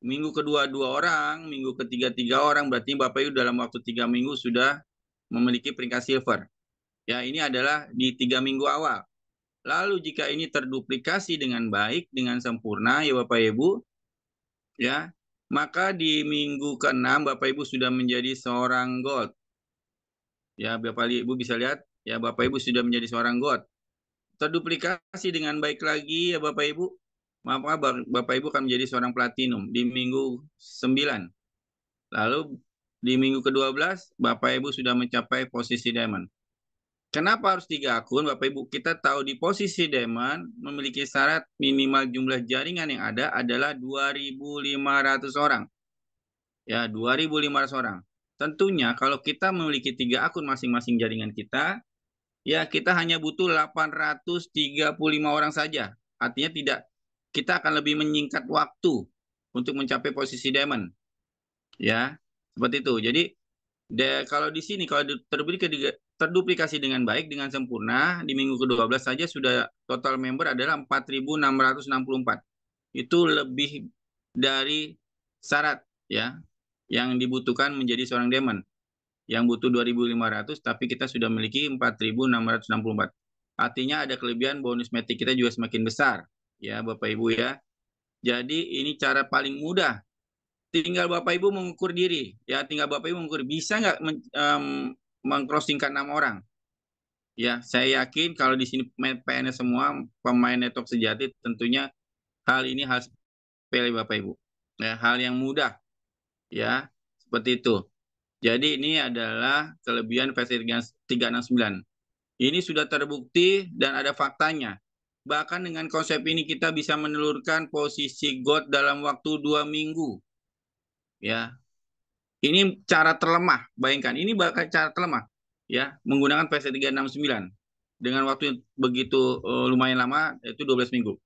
minggu kedua 2 orang, minggu ketiga 3 orang, berarti Bapak Ibu dalam waktu 3 minggu sudah memiliki peringkat silver. Ya, ini adalah di 3 minggu awal. Lalu jika ini terduplikasi dengan baik, dengan sempurna ya Bapak Ibu, ya, maka di minggu ke-6 Bapak Ibu sudah menjadi seorang gold. Ya, Bapak Ibu bisa lihat, ya Bapak Ibu sudah menjadi seorang gold. Terduplikasi dengan baik lagi ya Bapak Ibu, maka Bapak Ibu akan menjadi seorang platinum di minggu 9. Lalu di minggu ke-12 Bapak Ibu sudah mencapai posisi diamond. Kenapa harus 3 akun Bapak Ibu? Kita tahu di posisi diamond memiliki syarat minimal jumlah jaringan yang ada adalah 2.500 orang. Ya, 2.500 orang. Tentunya kalau kita memiliki 3 akun masing-masing jaringan kita, ya kita hanya butuh 835 orang saja. Artinya kita akan lebih menyingkat waktu untuk mencapai posisi diamond. Ya, seperti itu. Jadi kalau di sini kalau terduplikasi dengan baik, dengan sempurna, di minggu ke-12 saja sudah total member adalah 4.664. Itu lebih dari syarat ya yang dibutuhkan menjadi seorang diamond. Yang butuh 2.500, tapi kita sudah memiliki 4.664. Artinya ada kelebihan bonus metik kita juga semakin besar. Ya Bapak Ibu ya. Jadi ini cara paling mudah. Tinggal Bapak Ibu mengukur diri. Ya, tinggal Bapak Ibu mengukur. Bisa nggak meng-closingkan 6 orang? Ya, saya yakin kalau di sini PNS semua, pemain network sejati, tentunya hal ini hal sepele Bapak Ibu. Ya, hal yang mudah. Ya, seperti itu. Jadi ini adalah kelebihan versi 369. Ini sudah terbukti dan ada faktanya. Bahkan dengan konsep ini kita bisa menelurkan posisi gold dalam waktu 2 minggu. Ya, ini cara terlemah. Bayangkan, ini bakal cara terlemah. Ya, menggunakan versi 369 dengan waktu yang begitu lumayan lama, yaitu 12 minggu.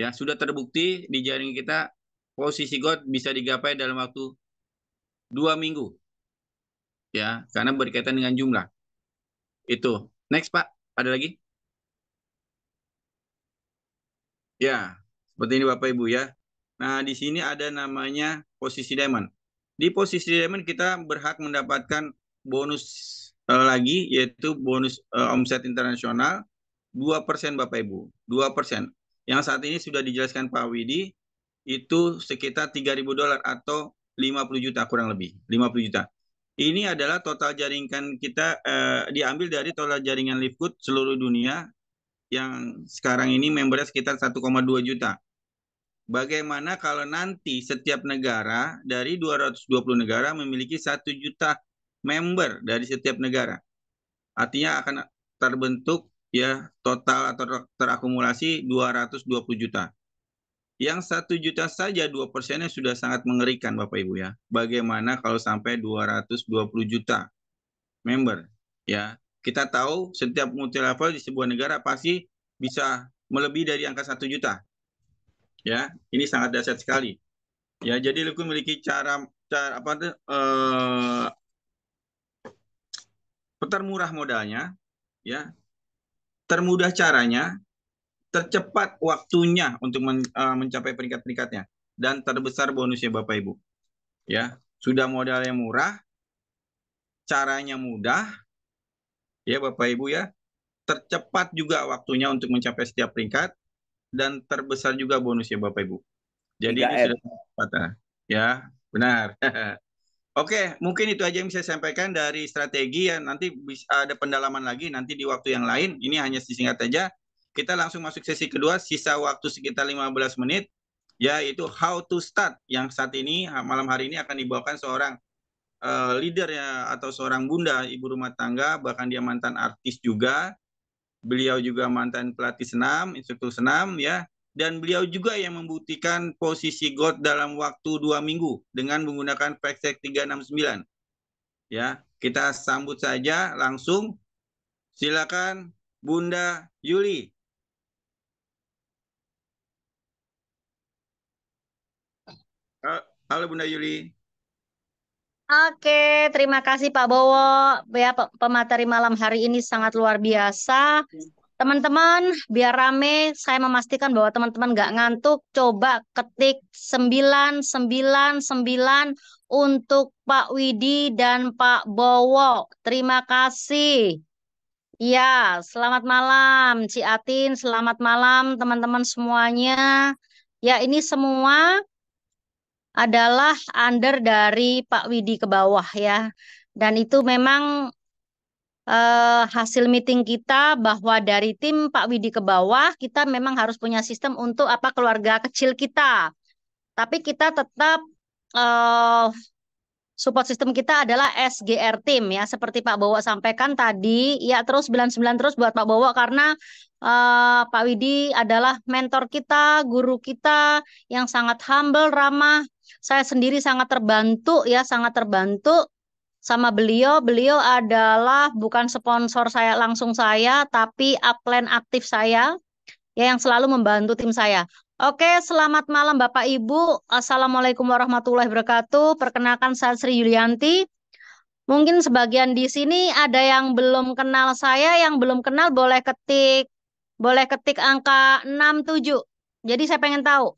Ya, sudah terbukti di jaringan kita posisi gold bisa digapai dalam waktu 2 minggu. Ya, karena berkaitan dengan jumlah. Itu. Next, Pak. Ada lagi? Ya, seperti ini Bapak Ibu ya. Nah, di sini ada namanya posisi diamond. Di posisi diamond kita berhak mendapatkan bonus lagi, yaitu bonus omset internasional 2% Bapak Ibu. 2%. Yang saat ini sudah dijelaskan Pak Widi, itu sekitar $3.000 atau 50 juta kurang lebih. 50 juta. Ini adalah total jaringan kita diambil dari total jaringan Livegood seluruh dunia yang sekarang ini membernya sekitar 1,2 juta. Bagaimana kalau nanti setiap negara dari 220 negara memiliki 1 juta member dari setiap negara? Artinya akan terbentuk ya total atau terakumulasi 220 juta. Yang 1 juta saja 2%-nya sudah sangat mengerikan Bapak Ibu ya. Bagaimana kalau sampai 220 juta member ya. kita tahu setiap multi level di sebuah negara pasti bisa melebihi dari angka 1 juta. Ya, ini sangat dahsyat sekali. Ya, jadi Liquid memiliki cara apa tuh termurah modalnya, ya, termudah caranya, tercepat waktunya untuk mencapai peringkat-peringkatnya, dan terbesar bonusnya Bapak Ibu. Ya, sudah modalnya murah, caranya mudah, ya Bapak Ibu ya, tercepat juga waktunya untuk mencapai setiap peringkat, dan terbesar juga bonusnya Bapak Ibu. Jadi ini 3M. sudah tepat, ya, benar. Oke, mungkin itu aja yang bisa saya sampaikan dari strategi ya. Nanti bisa ada pendalaman lagi nanti di waktu yang lain. Ini hanya singkat saja. Kita langsung masuk sesi kedua, sisa waktu sekitar 15 menit, yaitu how to start. Yang saat ini, malam hari ini akan dibawakan seorang leader ya, atau seorang bunda, ibu rumah tangga, bahkan dia mantan artis juga. Beliau juga mantan pelatih senam, instruktur senam ya. Dan beliau juga yang membuktikan posisi gold dalam waktu 2 minggu dengan menggunakan Praktek 369. Ya, kita sambut saja langsung. Silakan Bunda Yuli. Halo Bunda Yuli. Oke, terima kasih Pak Bowo. Ya, pemateri malam hari ini sangat luar biasa. Teman-teman, biar rame, saya memastikan bahwa teman-teman nggak ngantuk. Coba ketik 999 untuk Pak Widi dan Pak Bowo. Terima kasih. Ya, selamat malam Ci Atin, selamat malam teman-teman semuanya. Ya, ini semua adalah under dari Pak Widi ke bawah ya. Dan itu memang hasil meeting kita bahwa dari tim Pak Widi ke bawah kita memang harus punya sistem untuk apa keluarga kecil kita. Tapi kita tetap support system kita adalah SGR team ya, seperti Pak Bowo sampaikan tadi ya, terus 99 terus buat Pak Bowo karena Pak Widi adalah mentor kita, guru kita yang sangat humble, ramah. Saya sendiri sangat terbantu ya, sangat terbantu sama beliau. Beliau adalah bukan sponsor saya langsung saya, tapi upline aktif saya ya yang selalu membantu tim saya. Oke, selamat malam Bapak Ibu. Assalamualaikum warahmatullahi wabarakatuh. Perkenalkan saya Sri Yulianti. Mungkin sebagian di sini ada yang belum kenal saya, yang belum kenal boleh ketik angka 67. Jadi saya pengen tahu.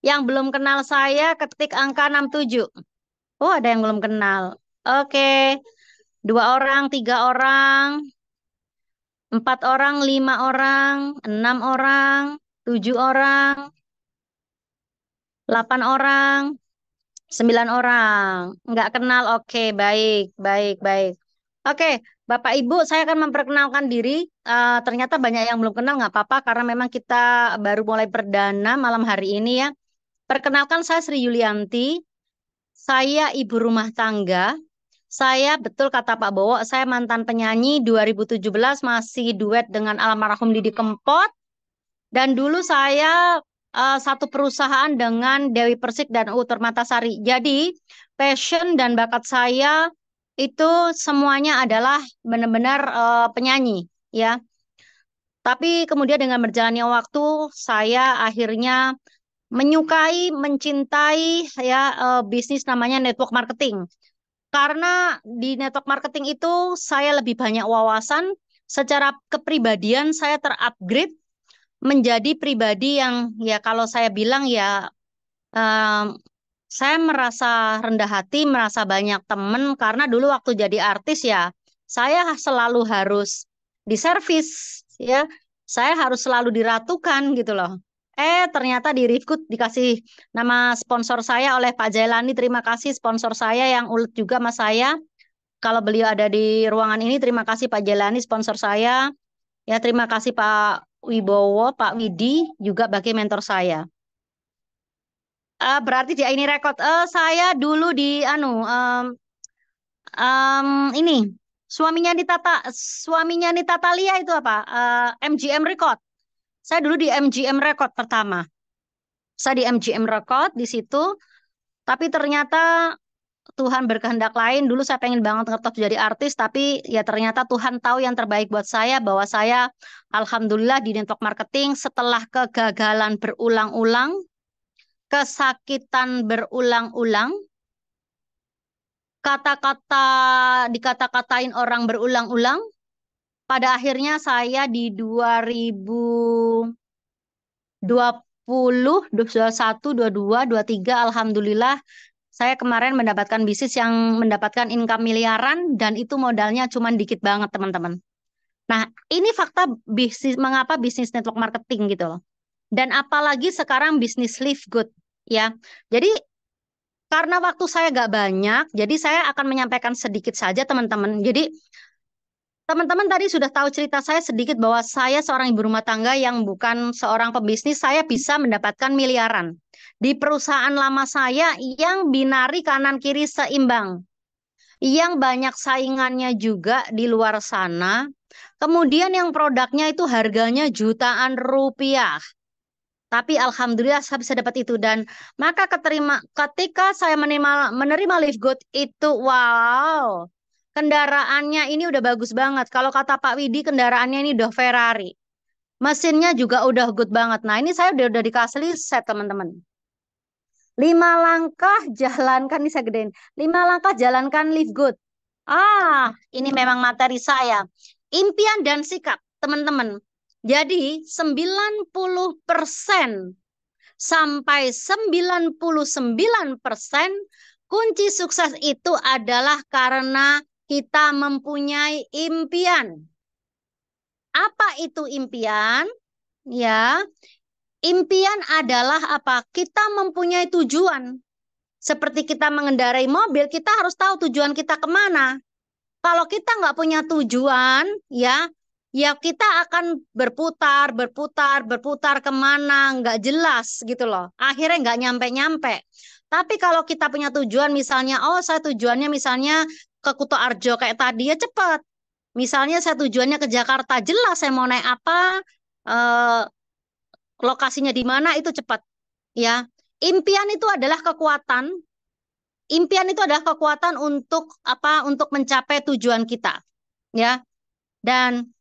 Yang belum kenal saya ketik angka 67. Oh, ada yang belum kenal. Oke. 2 orang, 3 orang, 4 orang, 5 orang, 6 orang, 7 orang, 8 orang, 9 orang. Nggak kenal, oke, baik, baik, baik. Oke, Bapak Ibu, saya akan memperkenalkan diri. Ternyata banyak yang belum kenal, nggak apa-apa, karena memang kita baru mulai perdana malam hari ini ya. Perkenalkan, saya Sri Yulianti. Saya ibu rumah tangga. Saya, betul kata Pak Bowo, saya mantan penyanyi 2017, masih duet dengan almarhum Didi Kempot. Dan dulu saya satu perusahaan dengan Dewi Persik dan UU Permatasari. Jadi passion dan bakat saya itu semuanya adalah benar-benar penyanyi, ya. Tapi kemudian dengan berjalannya waktu, saya akhirnya menyukai, mencintai ya bisnis namanya network marketing. Karena di network marketing itu saya lebih banyak wawasan, secara kepribadian saya terupgrade menjadi pribadi yang ya kalau saya bilang ya saya merasa rendah hati, merasa banyak temen karena dulu waktu jadi artis ya saya selalu harus diservis ya, saya harus selalu diratukan gitu loh. Ternyata di Rifkut dikasih nama sponsor saya oleh Pak Jailani. Terima kasih sponsor saya yang ulet juga sama saya. Kalau beliau ada di ruangan ini, terima kasih Pak Jailani sponsor saya. Ya, terima kasih Pak Wibowo, Pak Widi juga bagi mentor saya. Berarti dia ini rekod. Saya dulu di ini suaminya Nita Talia itu apa? MGM Record. Saya dulu di MGM Record pertama. Saya di MGM Record di situ. Tapi ternyata Tuhan berkehendak lain. Dulu saya pengen banget ngetop jadi artis, tapi ya ternyata Tuhan tahu yang terbaik buat saya, bahwa saya alhamdulillah di network marketing setelah kegagalan berulang-ulang, kesakitan berulang-ulang, kata-kata dikata-katain orang berulang-ulang, pada akhirnya saya di 2020, 21, 22, 23, alhamdulillah saya kemarin mendapatkan bisnis yang mendapatkan income miliaran dan itu modalnya cuma dikit banget, teman-teman. Nah, ini fakta bisnis, mengapa bisnis network marketing gitu loh. Dan apalagi sekarang bisnis Live Good ya. Jadi karena waktu saya gak banyak, jadi saya akan menyampaikan sedikit saja, teman-teman. Jadi teman-teman tadi sudah tahu cerita saya sedikit, bahwa saya seorang ibu rumah tangga yang bukan seorang pebisnis. Saya bisa mendapatkan miliaran di perusahaan lama saya yang binari kanan kiri seimbang, yang banyak saingannya juga di luar sana. Kemudian yang produknya itu harganya jutaan rupiah. Tapi alhamdulillah saya bisa dapat itu, dan maka ketika saya menerima Live Good itu, wow, kendaraannya ini udah bagus banget. Kalau kata Pak Widi, kendaraannya ini udah Ferrari. Mesinnya juga udah good banget. Nah, ini saya udah dikasih riset, teman-teman. 5 langkah jalankan, ini saya gedein. 5 langkah jalankan Live Good. Ini memang materi saya. Impian dan sikap, teman-teman. Jadi 90% sampai 99% kunci sukses itu adalah karena kita mempunyai impian. Apa itu impian? Ya, impian adalah apa? Kita mempunyai tujuan. Seperti kita mengendarai mobil, kita harus tahu tujuan kita kemana. Kalau kita nggak punya tujuan, ya kita akan berputar kemana, nggak jelas gitu loh. Akhirnya nggak nyampe-nyampe. Tapi kalau kita punya tujuan, misalnya, saya tujuannya misalnya ke Kuto Arjo kayak tadi, ya cepat. Misalnya saya tujuannya ke Jakarta, jelas saya mau naik apa, lokasinya di mana, itu cepat. Ya, impian itu adalah kekuatan. Impian itu adalah kekuatan untuk apa? Untuk mencapai tujuan kita. Ya. Dan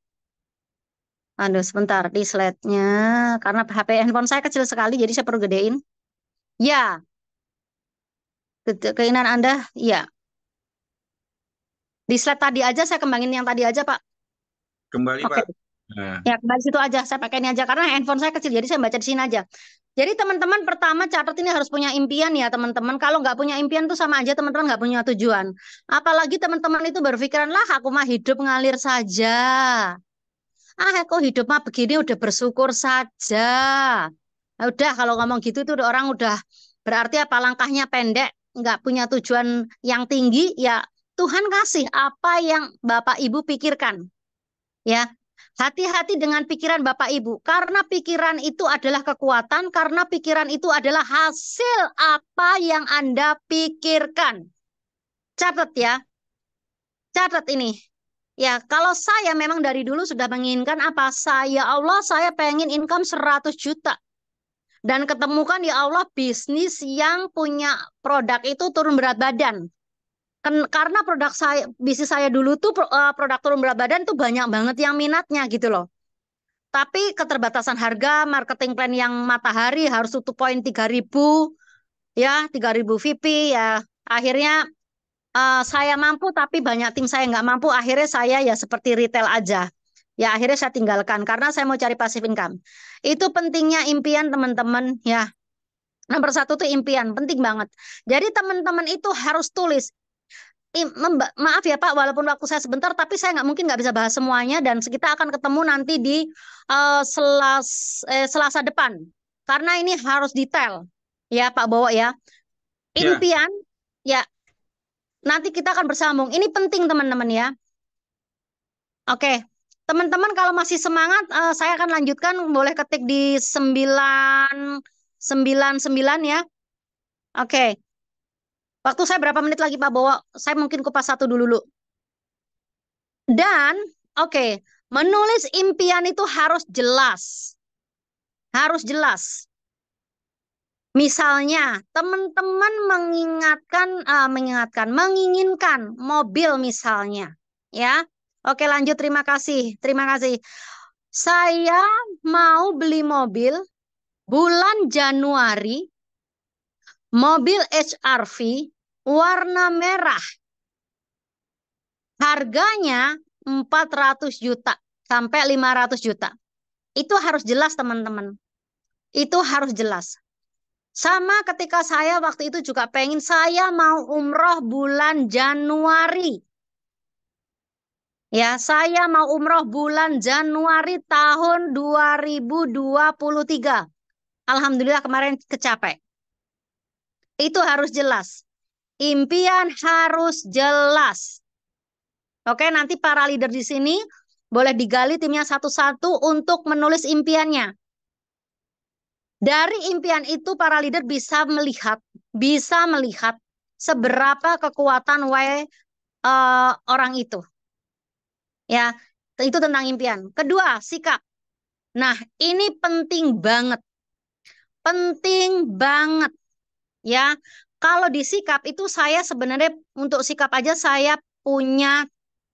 sebentar di slide-nya, karena HP handphone saya kecil sekali, jadi saya perlu gedein. Ya, keinginan Anda, ya. Di slide tadi aja, saya kembangin yang tadi aja, Pak. Kembali, Oke. Pak. Nah. Ya, kembali situ aja. Saya pakai ini aja, karena handphone saya kecil, jadi saya baca di sini aja. Jadi teman-teman, pertama catat, ini harus punya impian ya, teman-teman. Kalau nggak punya impian tuh sama aja teman-teman nggak punya tujuan. Apalagi teman-teman itu berpikiran, lah aku mah hidup ngalir saja. Kok hidup mah begini, udah bersyukur saja. Nah, udah kalau ngomong gitu tuh orang udah berarti apa, langkahnya pendek, nggak punya tujuan yang tinggi. Ya Tuhan kasih apa yang Bapak Ibu pikirkan. Ya, hati-hati dengan pikiran Bapak Ibu, karena pikiran itu adalah kekuatan, karena pikiran itu adalah hasil apa yang Anda pikirkan. Catat ya. Catat ini. Ya, kalau saya memang dari dulu sudah menginginkan apa? Ya Allah, saya pengen income 100 juta. Dan ketemukan ya Allah bisnis yang punya produk itu turun berat badan. Karena bisnis saya dulu tuh produk turun berat badan tuh banyak banget yang minatnya gitu loh. Tapi keterbatasan harga, marketing plan yang matahari harus tutup poin 3.000, ya 3.000 VP ya. Akhirnya saya mampu tapi banyak tim saya nggak mampu. Akhirnya saya ya seperti retail aja. Ya akhirnya saya tinggalkan karena saya mau cari passive income. Itu pentingnya impian, teman-teman ya. Nomor 1 tuh impian, penting banget. Jadi teman-teman itu harus tulis. Maaf ya Pak, walaupun waktu saya sebentar, tapi saya mungkin nggak bisa bahas semuanya, dan kita akan ketemu nanti di Selasa depan. Karena ini harus detail ya Pak Bowo ya. Impian ya. Nanti kita akan bersambung. Ini penting teman-teman ya. Oke. Teman-teman kalau masih semangat, saya akan lanjutkan. Boleh ketik di 999 ya. Oke. Waktu saya berapa menit lagi Pak Bowo? Saya mungkin kupas satu dulu. Dan oke, menulis impian itu harus jelas. Harus jelas. Misalnya, teman-teman menginginkan mobil misalnya, ya. Oke, lanjut. Terima kasih. Terima kasih. Saya mau beli mobil bulan Januari, mobil HRV warna merah. Harganya 400 juta sampai 500 juta. Itu harus jelas, teman-teman. Itu harus jelas. Sama ketika saya waktu itu juga saya mau umroh bulan Januari. Ya, saya mau umroh bulan Januari tahun 2023. Alhamdulillah kemarin kecapai. Itu harus jelas. Impian harus jelas. Oke, nanti para leader di sini boleh digali timnya satu-satu untuk menulis impiannya. Dari impian itu para leader bisa melihat seberapa kekuatan orang itu. Ya, itu tentang impian. Kedua, sikap. Nah, ini penting banget. Penting banget. Ya, kalau di sikap itu saya sebenarnya untuk sikap aja saya punya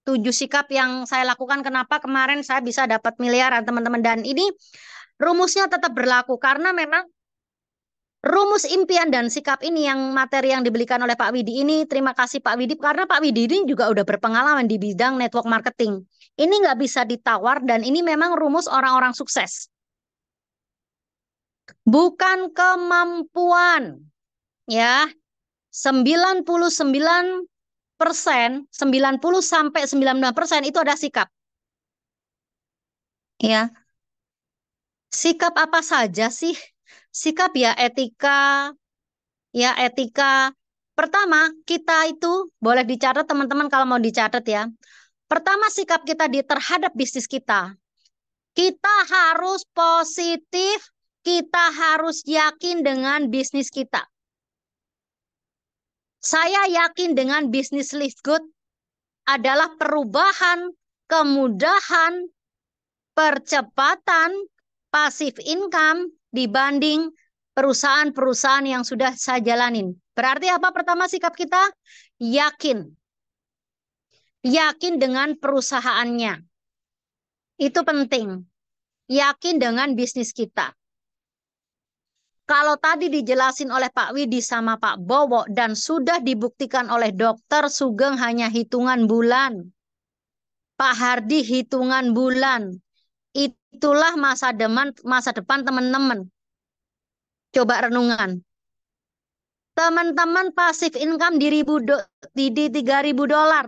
7 sikap yang saya lakukan. Kenapa kemarin saya bisa dapat miliaran, teman-teman. Dan ini rumusnya tetap berlaku karena memang rumus impian dan sikap ini yang materi yang diberikan oleh Pak Widi ini. Terima kasih Pak Widi, karena Pak Widi ini juga udah berpengalaman di bidang network marketing. Ini nggak bisa ditawar dan ini memang rumus orang-orang sukses. Bukan kemampuan. Ya, 99%, 90 sampai 99% itu ada sikap. Ya. Sikap apa saja sih? Sikap ya etika. Ya, etika. Pertama, kita itu boleh dicatat teman-teman kalau mau dicatat ya. Pertama, sikap kita terhadap bisnis kita. Kita harus positif, kita harus yakin dengan bisnis kita. Saya yakin dengan bisnis List Good adalah perubahan, kemudahan, percepatan, passive income dibanding perusahaan-perusahaan yang sudah saya jalanin. Berarti apa pertama sikap kita? Yakin. Yakin dengan perusahaannya. Itu penting. Yakin dengan bisnis kita. Kalau tadi dijelasin oleh Pak Widi sama Pak Bowo dan sudah dibuktikan oleh Dokter Sugeng hanya hitungan bulan. Pak Hardi hitungan bulan. Itulah masa depan teman-teman. Coba renungan. Teman-teman pasif income di $3.000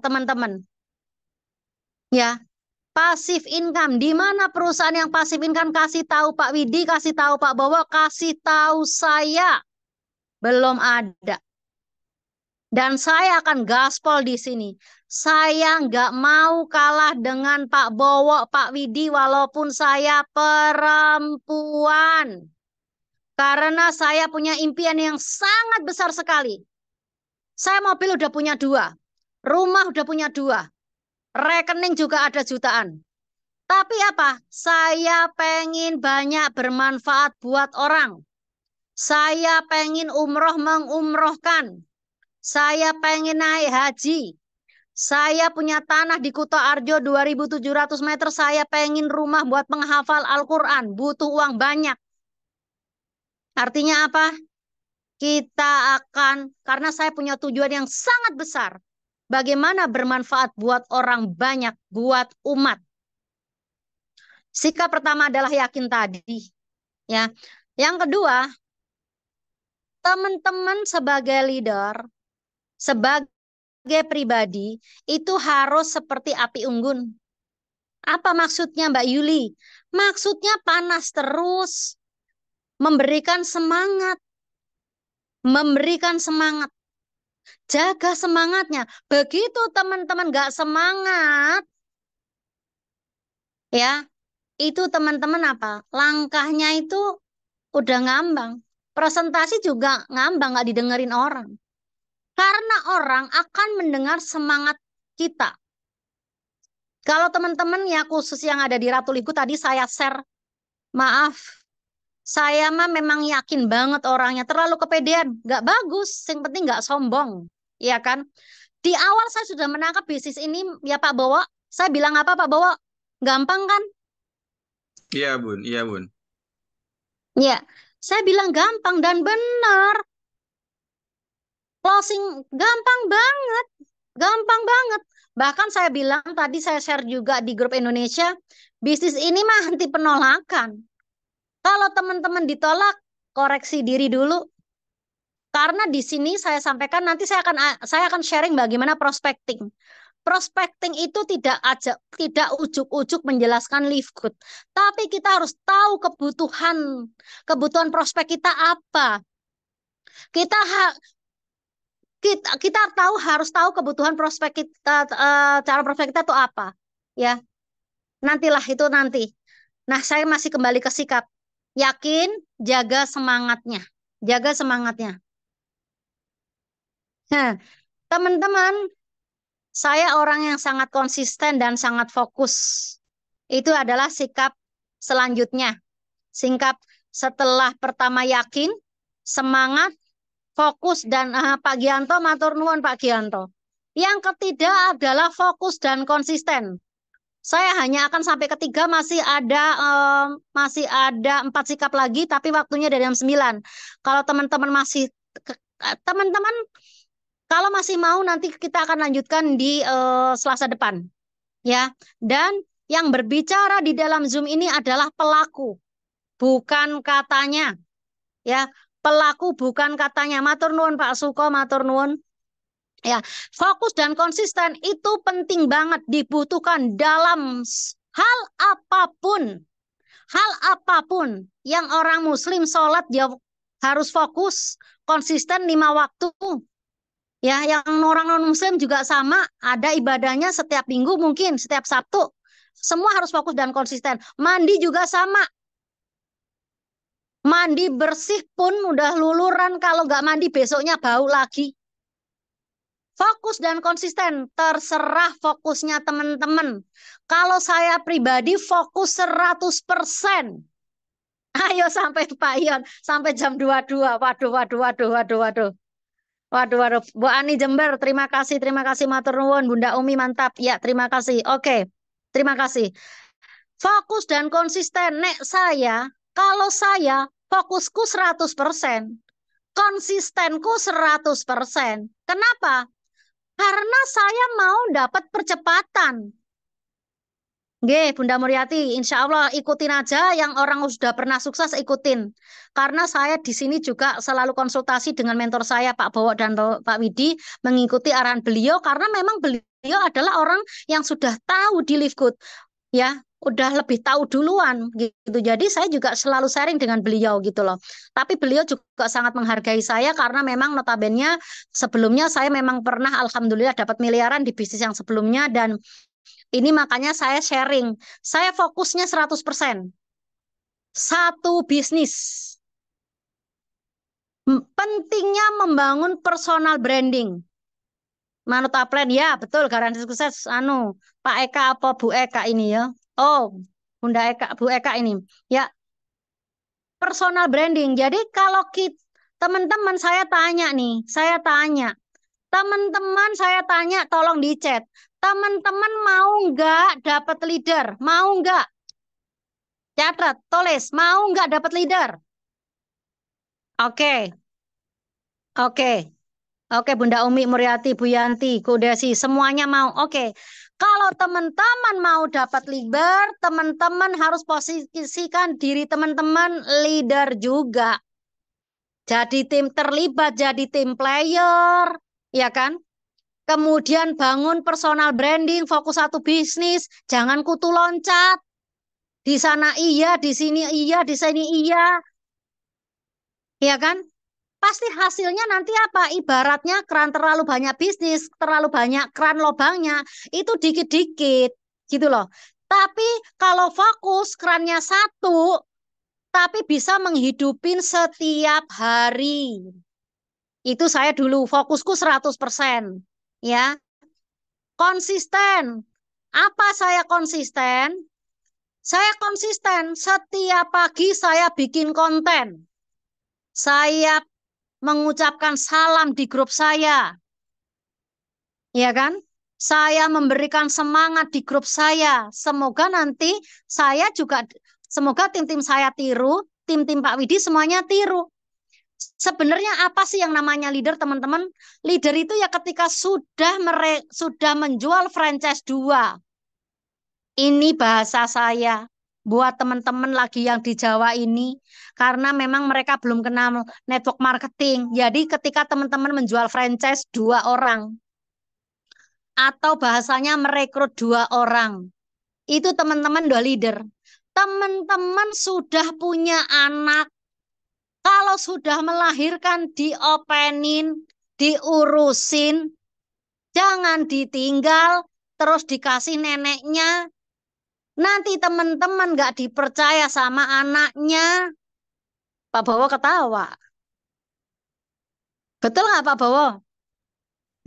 teman-teman. Ya, pasif income. Di mana perusahaan yang pasif income? Kasih tahu Pak Widi, kasih tahu Pak Bowo, kasih tahu saya. Belum ada. Dan saya akan gaspol di sini. Saya nggak mau kalah dengan Pak Bowo, Pak Widi, walaupun saya perempuan. Karena saya punya impian yang sangat besar sekali. Saya mobil udah punya 2. Rumah udah punya 2. Rekening juga ada jutaan. Tapi apa? Saya pengen banyak bermanfaat buat orang. Saya pengen umroh mengumrohkan. Saya pengen naik haji. Saya punya tanah di Kuto Arjo 2.700 meter. Saya pengen rumah buat penghafal Al-Quran. Butuh uang banyak. Artinya apa? Kita akan, karena saya punya tujuan yang sangat besar. Bagaimana bermanfaat buat orang banyak, buat umat. Sikap pertama adalah yakin tadi. Ya. Yang kedua, teman-teman sebagai leader, sebagai pribadi, itu harus seperti api unggun. Apa maksudnya Mbak Yuli? Maksudnya panas terus. Memberikan semangat. Memberikan semangat. Jaga semangatnya. Begitu teman-teman gak semangat, ya, itu teman-teman apa? Langkahnya itu udah ngambang. Presentasi juga ngambang, gak didengerin orang. Karena orang akan mendengar semangat kita. Kalau teman-teman ya khusus yang ada di Ratu Liku tadi saya share, maaf, Saya mah memang yakin banget orangnya, terlalu kepedean, nggak bagus. Yang penting nggak sombong, ya kan? Di awal saya sudah menangkap bisnis ini, ya Pak Bowo. Saya bilang apa Pak Bowo? Gampang kan? Iya, Bun. Iya, Bun. Ya, saya bilang gampang dan benar. Closing gampang banget, gampang banget. Bahkan saya bilang tadi saya share juga di grup Indonesia, bisnis ini mah henti penolakan. Kalau teman-teman ditolak, koreksi diri dulu. Karena di sini saya sampaikan nanti saya akan sharing bagaimana prospecting. Prospecting itu tidak ujuk-ujuk menjelaskan live good, tapi kita harus tahu kebutuhan prospek kita apa. Kita ha- kita harus tahu kebutuhan prospek kita, cara prospek kita itu apa, ya. Nantilah itu nanti. Nah, saya masih kembali ke sikap. Yakin, jaga semangatnya. Jaga semangatnya. Nah, teman-teman, saya orang yang sangat konsisten dan sangat fokus. Itu adalah sikap selanjutnya. Sikap setelah pertama yakin, semangat, fokus, dan Pak Gianto, matur nuwun Pak Gianto. Yang ketiga adalah fokus dan konsisten. Saya hanya akan sampai ketiga, masih ada 4 sikap lagi, tapi waktunya dari jam 9. Kalau teman-teman kalau masih mau nanti kita akan lanjutkan di Selasa depan, ya. Dan yang berbicara di dalam Zoom ini adalah pelaku, bukan katanya, ya. Pelaku bukan katanya. Matur nuwun Pak Suko, matur nuwun. Ya, fokus dan konsisten itu penting banget, dibutuhkan dalam hal apapun. Hal apapun yang orang muslim sholat dia harus fokus, konsisten 5 waktu. Ya, yang orang non-muslim juga sama, ada ibadahnya setiap minggu mungkin, setiap Sabtu. Semua harus fokus dan konsisten. Mandi juga sama. Mandi bersih pun udah luluran, kalau nggak mandi besoknya bau lagi. Fokus dan konsisten, terserah fokusnya teman-teman. Kalau saya pribadi fokus 100%. Ayo sampai Pak Ion, sampai jam 22. Waduh, waduh, waduh, waduh, waduh. Waduh, waduh. Bu Ani Jember, terima kasih matur nuwun. Bunda Umi mantap. Ya, terima kasih. Oke, terima kasih. Fokus dan konsisten. Kalau saya fokusku 100%, konsistenku 100%. Kenapa? Karena saya mau dapat percepatan. Nggih, Bunda Muriati, insya Allah ikutin aja yang orang sudah pernah sukses, ikutin. Karena saya di sini juga selalu konsultasi dengan mentor saya, Pak Bowo dan Pak Widi, mengikuti arahan beliau karena memang beliau adalah orang yang sudah tahu di Live Good, ya, udah lebih tahu duluan gitu. Jadi saya juga selalu sharing dengan beliau gitu loh. Tapi beliau juga sangat menghargai saya karena memang notabene sebelumnya saya memang pernah alhamdulillah dapat miliaran di bisnis yang sebelumnya, dan ini makanya saya sharing. Saya fokusnya 100%. Satu bisnis. Pentingnya membangun personal branding. Manut Aplen, ya betul, garansi sukses. Pak Eka apa Bu Eka ini ya? Oh, Bunda Eka, Bu Eka ini. Ya, personal branding. Jadi kalau teman-teman saya tanya nih, teman-teman saya tanya, tolong di chat. Teman-teman mau nggak dapat leader? Mau nggak? Catat, tulis. Mau nggak dapat leader? Oke. Oke. Oke, Bunda Umi, Muriati, Bu Yanti, Bu Desi, semuanya mau. Oke. Kalau teman-teman mau dapat leader, teman-teman harus posisikan diri teman-teman leader juga. Jadi tim terlibat, jadi tim player, ya kan? Kemudian bangun personal branding, fokus satu bisnis, jangan kutu loncat. Di sana iya, di sini iya, di sini iya. Ya kan? Pasti hasilnya nanti apa? Ibaratnya keran terlalu banyak bisnis, terlalu banyak keran lobangnya, itu dikit-dikit gitu loh. Tapi kalau fokus kerannya satu, tapi bisa menghidupin setiap hari. Itu saya dulu, fokusku 100%. Ya. Konsisten. Apa saya konsisten? Saya konsisten. Setiap pagi saya bikin konten. Saya mengucapkan salam di grup saya. Ya kan? Saya memberikan semangat di grup saya. Semoga nanti semoga tim-tim saya tiru, tim-tim Pak Widi semuanya tiru. Sebenarnya apa sih yang namanya leader, teman-teman? Leader itu ya ketika sudah menjual franchise 2. Ini bahasa saya buat teman-teman lagi yang di Jawa ini, karena memang mereka belum kenal network marketing. Jadi ketika teman-teman menjual franchise 2 orang, atau bahasanya merekrut 2 orang, itu teman-teman udah leader. Teman-teman sudah punya anak, kalau sudah melahirkan diopenin, diurusin, jangan ditinggal, terus dikasih neneknya. Nanti teman-teman gak dipercaya sama anaknya. Pak Bowo ketawa. Betul nggak Pak Bowo?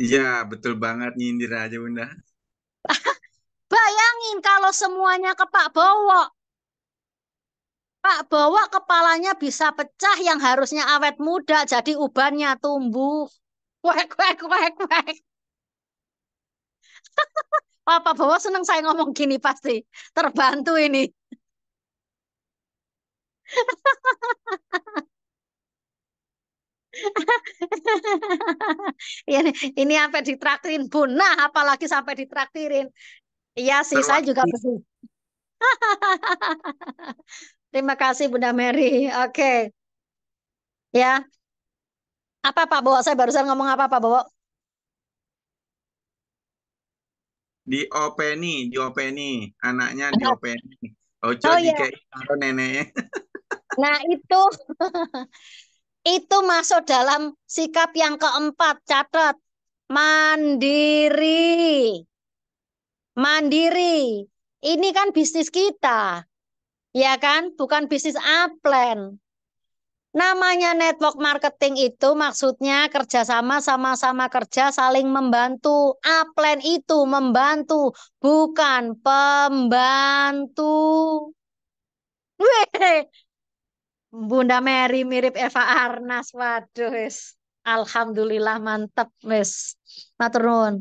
Iya, betul banget, nyindir aja Bunda. Bayangin kalau semuanya ke Pak Bowo. Pak Bowo kepalanya bisa pecah, yang harusnya awet muda jadi ubannya tumbuh. Wek, wek, wek, wek. Oh, Pak Bowo seneng saya ngomong gini pasti. Terbantu ini. Ini sampai ditraktirin Bunda, apalagi sampai ditraktirin. Iya sih, saya juga begitu. Terima kasih Bunda Mary. Oke. Ya. Apa Pak Bowo? Saya barusan ngomong apa Pak Bowo? Diopeni, anaknya diopeni. Ojo Oh ya. dikei karo neneknya. Nah itu masuk dalam sikap yang keempat. Catat. Mandiri. Mandiri. Ini kan bisnis kita. Ya kan? Bukan bisnis upline. Namanya network marketing itu maksudnya kerjasama, sama-sama kerja, saling membantu. Upline itu membantu, bukan pembantu. Weh, Bunda Mary mirip Eva Arnas. Waduh, wis. Alhamdulillah mantep, wis. Matur nuwun.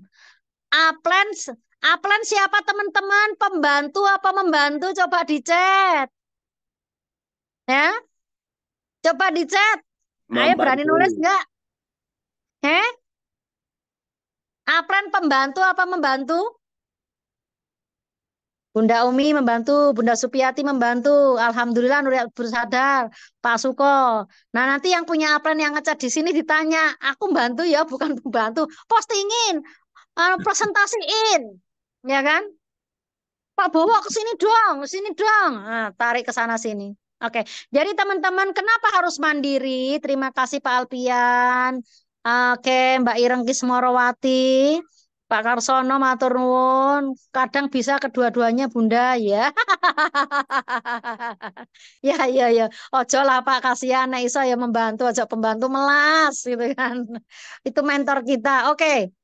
Upline siapa teman-teman? Pembantu apa membantu? Coba dicet. Ya? Coba dicet. Ayo berani nulis enggak? Upline pembantu apa membantu? Bunda Umi membantu, Bunda Supiati membantu. Alhamdulillah Nuriyat bersadar, Pak Suko. Nah nanti yang punya upline yang ngecat di sini ditanya, aku membantu ya, bukan pembantu. Postingin, presentasiin, ya kan? Pak Bowo ke sini dong. Nah, tarik ke sana sini. Oke, jadi teman-teman kenapa harus mandiri? Terima kasih Pak Alpian. Oke, Mbak Ireng Kismorowati, Pak Karsono matur nuwun. Kadang bisa kedua-duanya Bunda ya. Ya. Ojo lah Pak, kasihan nek iso ya membantu, ojo pembantu melas gitu kan. Itu mentor kita. Oke.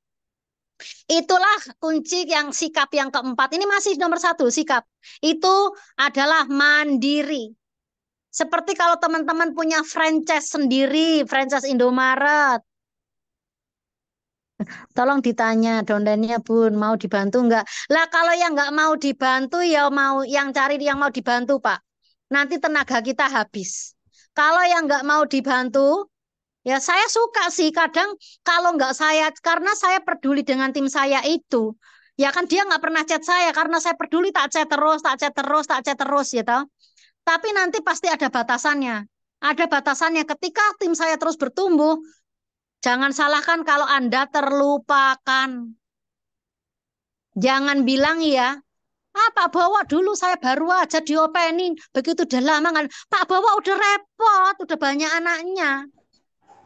Itulah kunci yang sikap yang keempat. Ini masih nomor 1 sikap. Itu adalah mandiri. Seperti kalau teman-teman punya franchise sendiri, franchise Indomaret. Tolong ditanya dondennya Bun, mau dibantu enggak? Lah kalau yang enggak mau dibantu ya mau yang cari yang mau dibantu Pak. Nanti tenaga kita habis. Kalau yang enggak mau dibantu, ya saya suka sih kadang kalau enggak saya, karena saya peduli dengan tim saya itu. Ya kan dia enggak pernah chat saya, karena saya peduli tak chat terus ya toh. Tapi nanti pasti ada batasannya. Ada batasannya ketika tim saya terus bertumbuh. Jangan salahkan kalau Anda terlupakan. Jangan bilang ya, Pak Bowo dulu saya baru aja diopenin, begitu udah lama kan. Pak Bowo udah repot, udah banyak anaknya.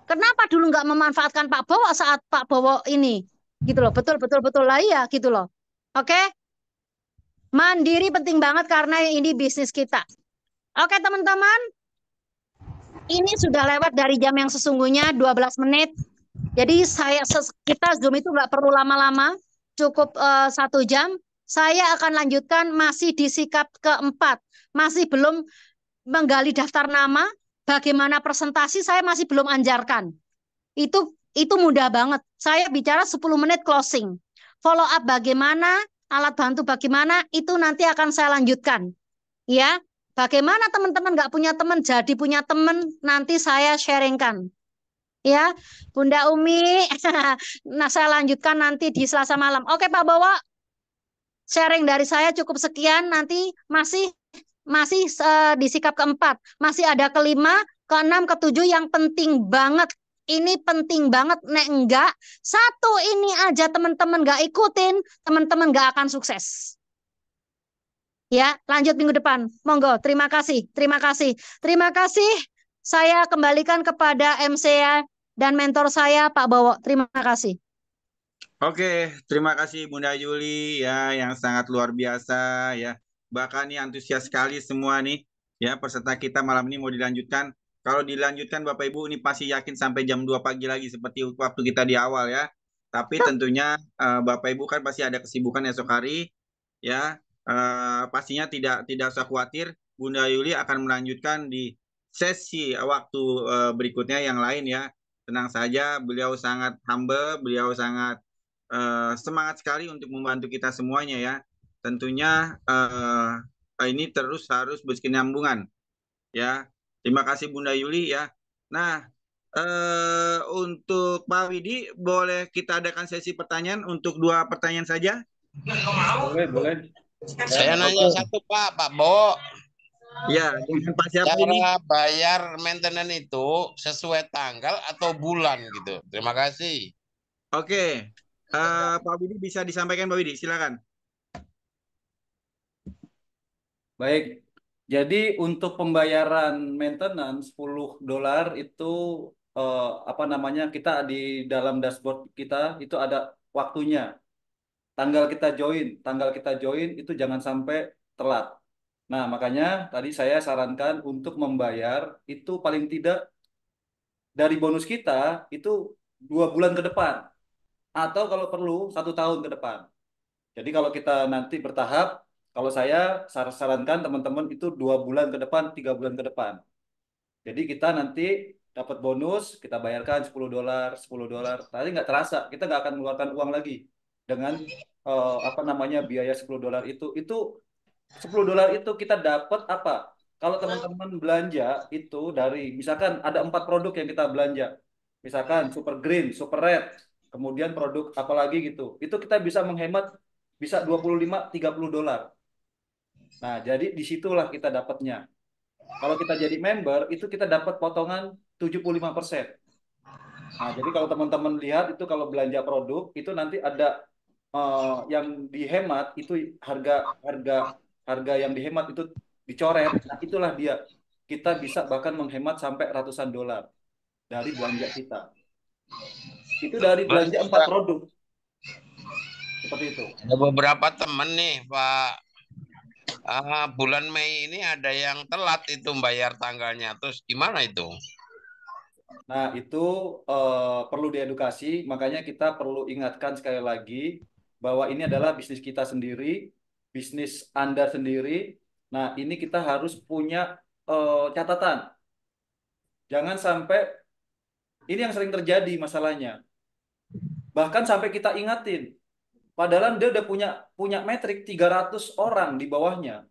Kenapa dulu nggak memanfaatkan Pak Bowo saat Pak Bowo ini? Gitu loh, betul lah ya, gitu loh. Oke? Mandiri penting banget karena ini bisnis kita. Oke teman-teman, ini sudah lewat dari jam yang sesungguhnya 12 menit. Jadi kita Zoom itu nggak perlu lama-lama, cukup 1 jam. Saya akan lanjutkan masih di sikap keempat. Masih belum menggali daftar nama, bagaimana presentasi saya masih belum anjarkan. Itu mudah banget. Saya bicara 10 menit closing. Follow up bagaimana, alat bantu bagaimana, itu nanti akan saya lanjutkan. Ya, bagaimana teman-teman nggak punya teman jadi punya teman, nanti saya sharingkan. Ya, Bunda Umi, nah saya lanjutkan nanti di Selasa malam. Oke Pak Bowo, sharing dari saya cukup sekian. Nanti masih masih di sikap keempat, masih ada kelima, keenam, ketujuh yang penting banget. Ini penting banget. Nek enggak, satu ini aja teman-teman nggak ikutin, teman-teman nggak akan sukses. Ya, lanjut minggu depan. Monggo, terima kasih, terima kasih, terima kasih. Saya kembalikan kepada MC dan mentor saya, Pak Bowo. Terima kasih. Oke, terima kasih Bunda Yuli ya yang sangat luar biasa ya. Bahkan nih antusias sekali semua nih ya peserta kita malam ini mau dilanjutkan. Kalau dilanjutkan Bapak Ibu ini pasti yakin sampai jam 2 pagi lagi seperti waktu kita di awal ya. Tapi tentunya Bapak Ibu kan pasti ada kesibukan esok hari ya. Pastinya tidak usah khawatir, Bunda Yuli akan melanjutkan di sesi waktu berikutnya yang lain ya. Tenang saja, beliau sangat humble, beliau sangat semangat sekali untuk membantu kita semuanya ya. Tentunya ini terus harus berkesinambungan ya. Terima kasih Bunda Yuli ya. Nah, untuk Pak Widi boleh kita adakan sesi pertanyaan untuk 2 pertanyaan saja? Boleh, boleh. Saya nanya satu Pak Bo. Ya, dengan Pak siapa ini? Cara bayar maintenance itu sesuai tanggal atau bulan gitu. Terima kasih. Oke. Pak Widi bisa disampaikan Pak Widi, silakan. Baik. Jadi untuk pembayaran maintenance $10 itu apa namanya, kita di dalam dashboard kita itu ada waktunya. Tanggal kita join itu jangan sampai telat. Nah, makanya tadi saya sarankan untuk membayar itu paling tidak dari bonus kita itu 2 bulan ke depan. Atau kalau perlu 1 tahun ke depan. Jadi kalau kita nanti bertahap, kalau saya sarankan teman-teman itu 2 bulan ke depan, 3 bulan ke depan. Jadi kita nanti dapat bonus, kita bayarkan $10, $10. Tadi nggak terasa, kita nggak akan mengeluarkan uang lagi dengan apa namanya biaya $10 itu. Itu $10 itu kita dapat apa? Kalau teman-teman belanja itu dari misalkan ada 4 produk yang kita belanja, misalkan Super Green, Super Red, kemudian produk apa lagi gitu, itu kita bisa menghemat bisa $25-30. Nah, jadi disitulah kita dapatnya. Kalau kita jadi member, itu kita dapat potongan 75%. Nah, jadi kalau teman-teman lihat itu kalau belanja produk, itu nanti ada yang dihemat, itu harga yang dihemat itu dicoret. Nah, itulah dia. Kita bisa bahkan menghemat sampai ratusan dolar dari belanja kita. Itu dari belanja 4 produk. Seperti itu. Ada beberapa teman nih Pak. Bulan Mei ini ada yang telat itu bayar tanggalnya. Terus gimana itu? Nah, itu perlu diedukasi. Makanya kita perlu ingatkan sekali lagi bahwa ini adalah bisnis kita sendiri, bisnis Anda sendiri. Nah, ini kita harus punya catatan. Jangan sampai, ini yang sering terjadi masalahnya. Bahkan sampai kita ingatin. Padahal dia udah punya metrik 300 orang di bawahnya.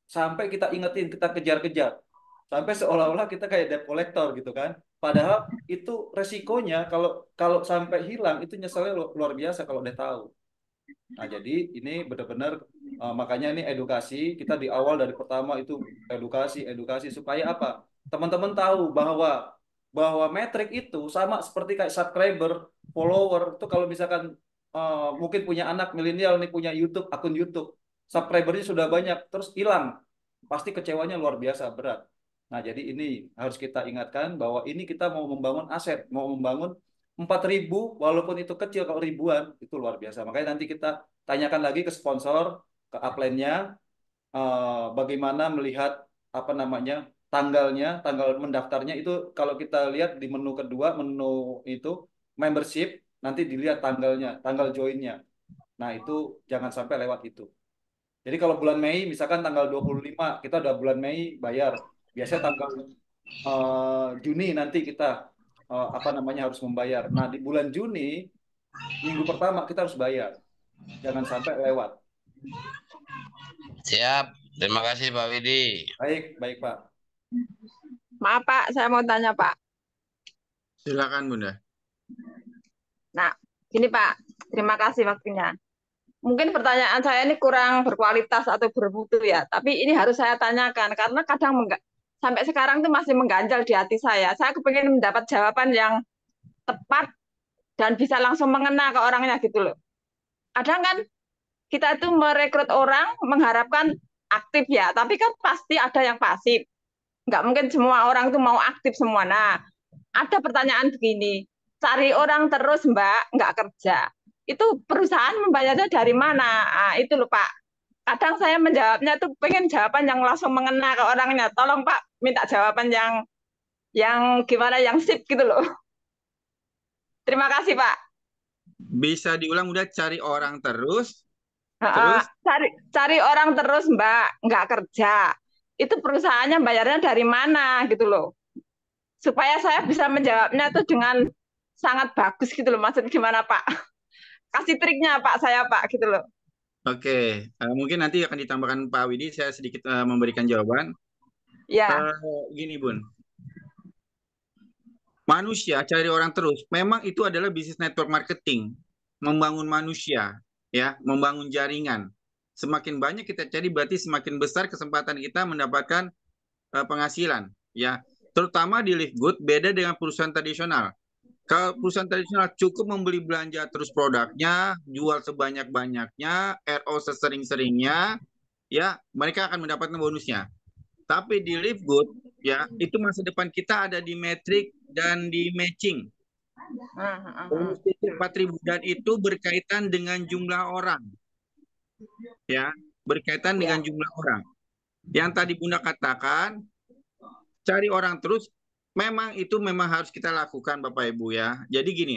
Sampai kita ingetin, kita kejar-kejar. Sampai seolah-olah kita kayak debt collector gitu kan. Padahal itu resikonya kalau sampai hilang itu nyeselnya luar biasa kalau udah tahu. Nah, jadi ini benar-benar makanya ini edukasi. Kita di awal dari pertama itu edukasi supaya apa? Teman-teman tahu bahwa metrik itu sama seperti kayak subscriber, follower itu kalau misalkan mungkin punya anak milenial nih punya YouTube, akun YouTube, subscribernya sudah banyak terus hilang, pasti kecewanya luar biasa berat. Nah, jadi ini harus kita ingatkan bahwa ini kita mau membangun aset, mau membangun 4.000 walaupun itu kecil, kalau ribuan itu luar biasa. Makanya nanti kita tanyakan lagi ke sponsor, ke upline-nya bagaimana melihat apa namanya tanggal mendaftarnya itu. Kalau kita lihat di menu kedua, menu itu membership, nanti dilihat tanggalnya, tanggal joinnya. Nah, itu jangan sampai lewat itu. Jadi kalau bulan Mei, misalkan tanggal 25, kita udah bulan Mei bayar. Biasanya tanggal Juni nanti kita harus membayar. Nah, di bulan Juni, minggu pertama kita harus bayar. Jangan sampai lewat. Siap. Terima kasih Pak Widi. Baik, baik Pak. Maaf Pak, saya mau tanya Pak. Silakan Bunda. Nah, gini Pak, terima kasih waktunya. Mungkin pertanyaan saya ini kurang berkualitas atau bermutu ya, tapi ini harus saya tanyakan karena kadang sampai sekarang itu masih mengganjal di hati saya. Saya kepingin mendapat jawaban yang tepat dan bisa langsung mengena ke orangnya gitu loh. Kadang kan kita itu merekrut orang mengharapkan aktif ya, tapi kan pasti ada yang pasif. Nggak mungkin semua orang itu mau aktif semua. Nah, ada pertanyaan begini, cari orang terus Mbak, nggak kerja. Itu perusahaan membayarnya dari mana? Nah, itu loh Pak. Kadang saya menjawabnya tuh pengen jawaban yang langsung mengena ke orangnya. Tolong Pak, minta jawaban yang gimana, yang sip gitu loh. Terima kasih Pak. Bisa diulang udah cari orang terus. Terus Cari orang terus Mbak, nggak kerja. Itu perusahaannya bayarnya dari mana gitu loh. Supaya saya bisa menjawabnya tuh dengan sangat bagus gitu loh. Maksud gimana Pak? Kasih triknya Pak saya Pak gitu loh. Oke, mungkin nanti akan ditambahkan Pak Widi, saya sedikit memberikan jawaban. Ya. Gini Bun, manusia cari orang terus, memang itu adalah bisnis network marketing, membangun manusia, ya, membangun jaringan. Semakin banyak kita cari, berarti semakin besar kesempatan kita mendapatkan penghasilan, ya. Terutama di Live Good, beda dengan perusahaan tradisional. Kalau perusahaan tradisional cukup membeli belanja terus produknya, jual sebanyak-banyaknya, RO sesering-seringnya, ya mereka akan mendapatkan bonusnya. Tapi di Live Good, ya itu masa depan kita ada di metrik dan di matching. Bonus 4.000 dan itu berkaitan dengan jumlah orang, ya berkaitan dengan jumlah orang. Yang tadi Bunda katakan, cari orang terus. Memang itu harus kita lakukan Bapak Ibu ya. Jadi gini,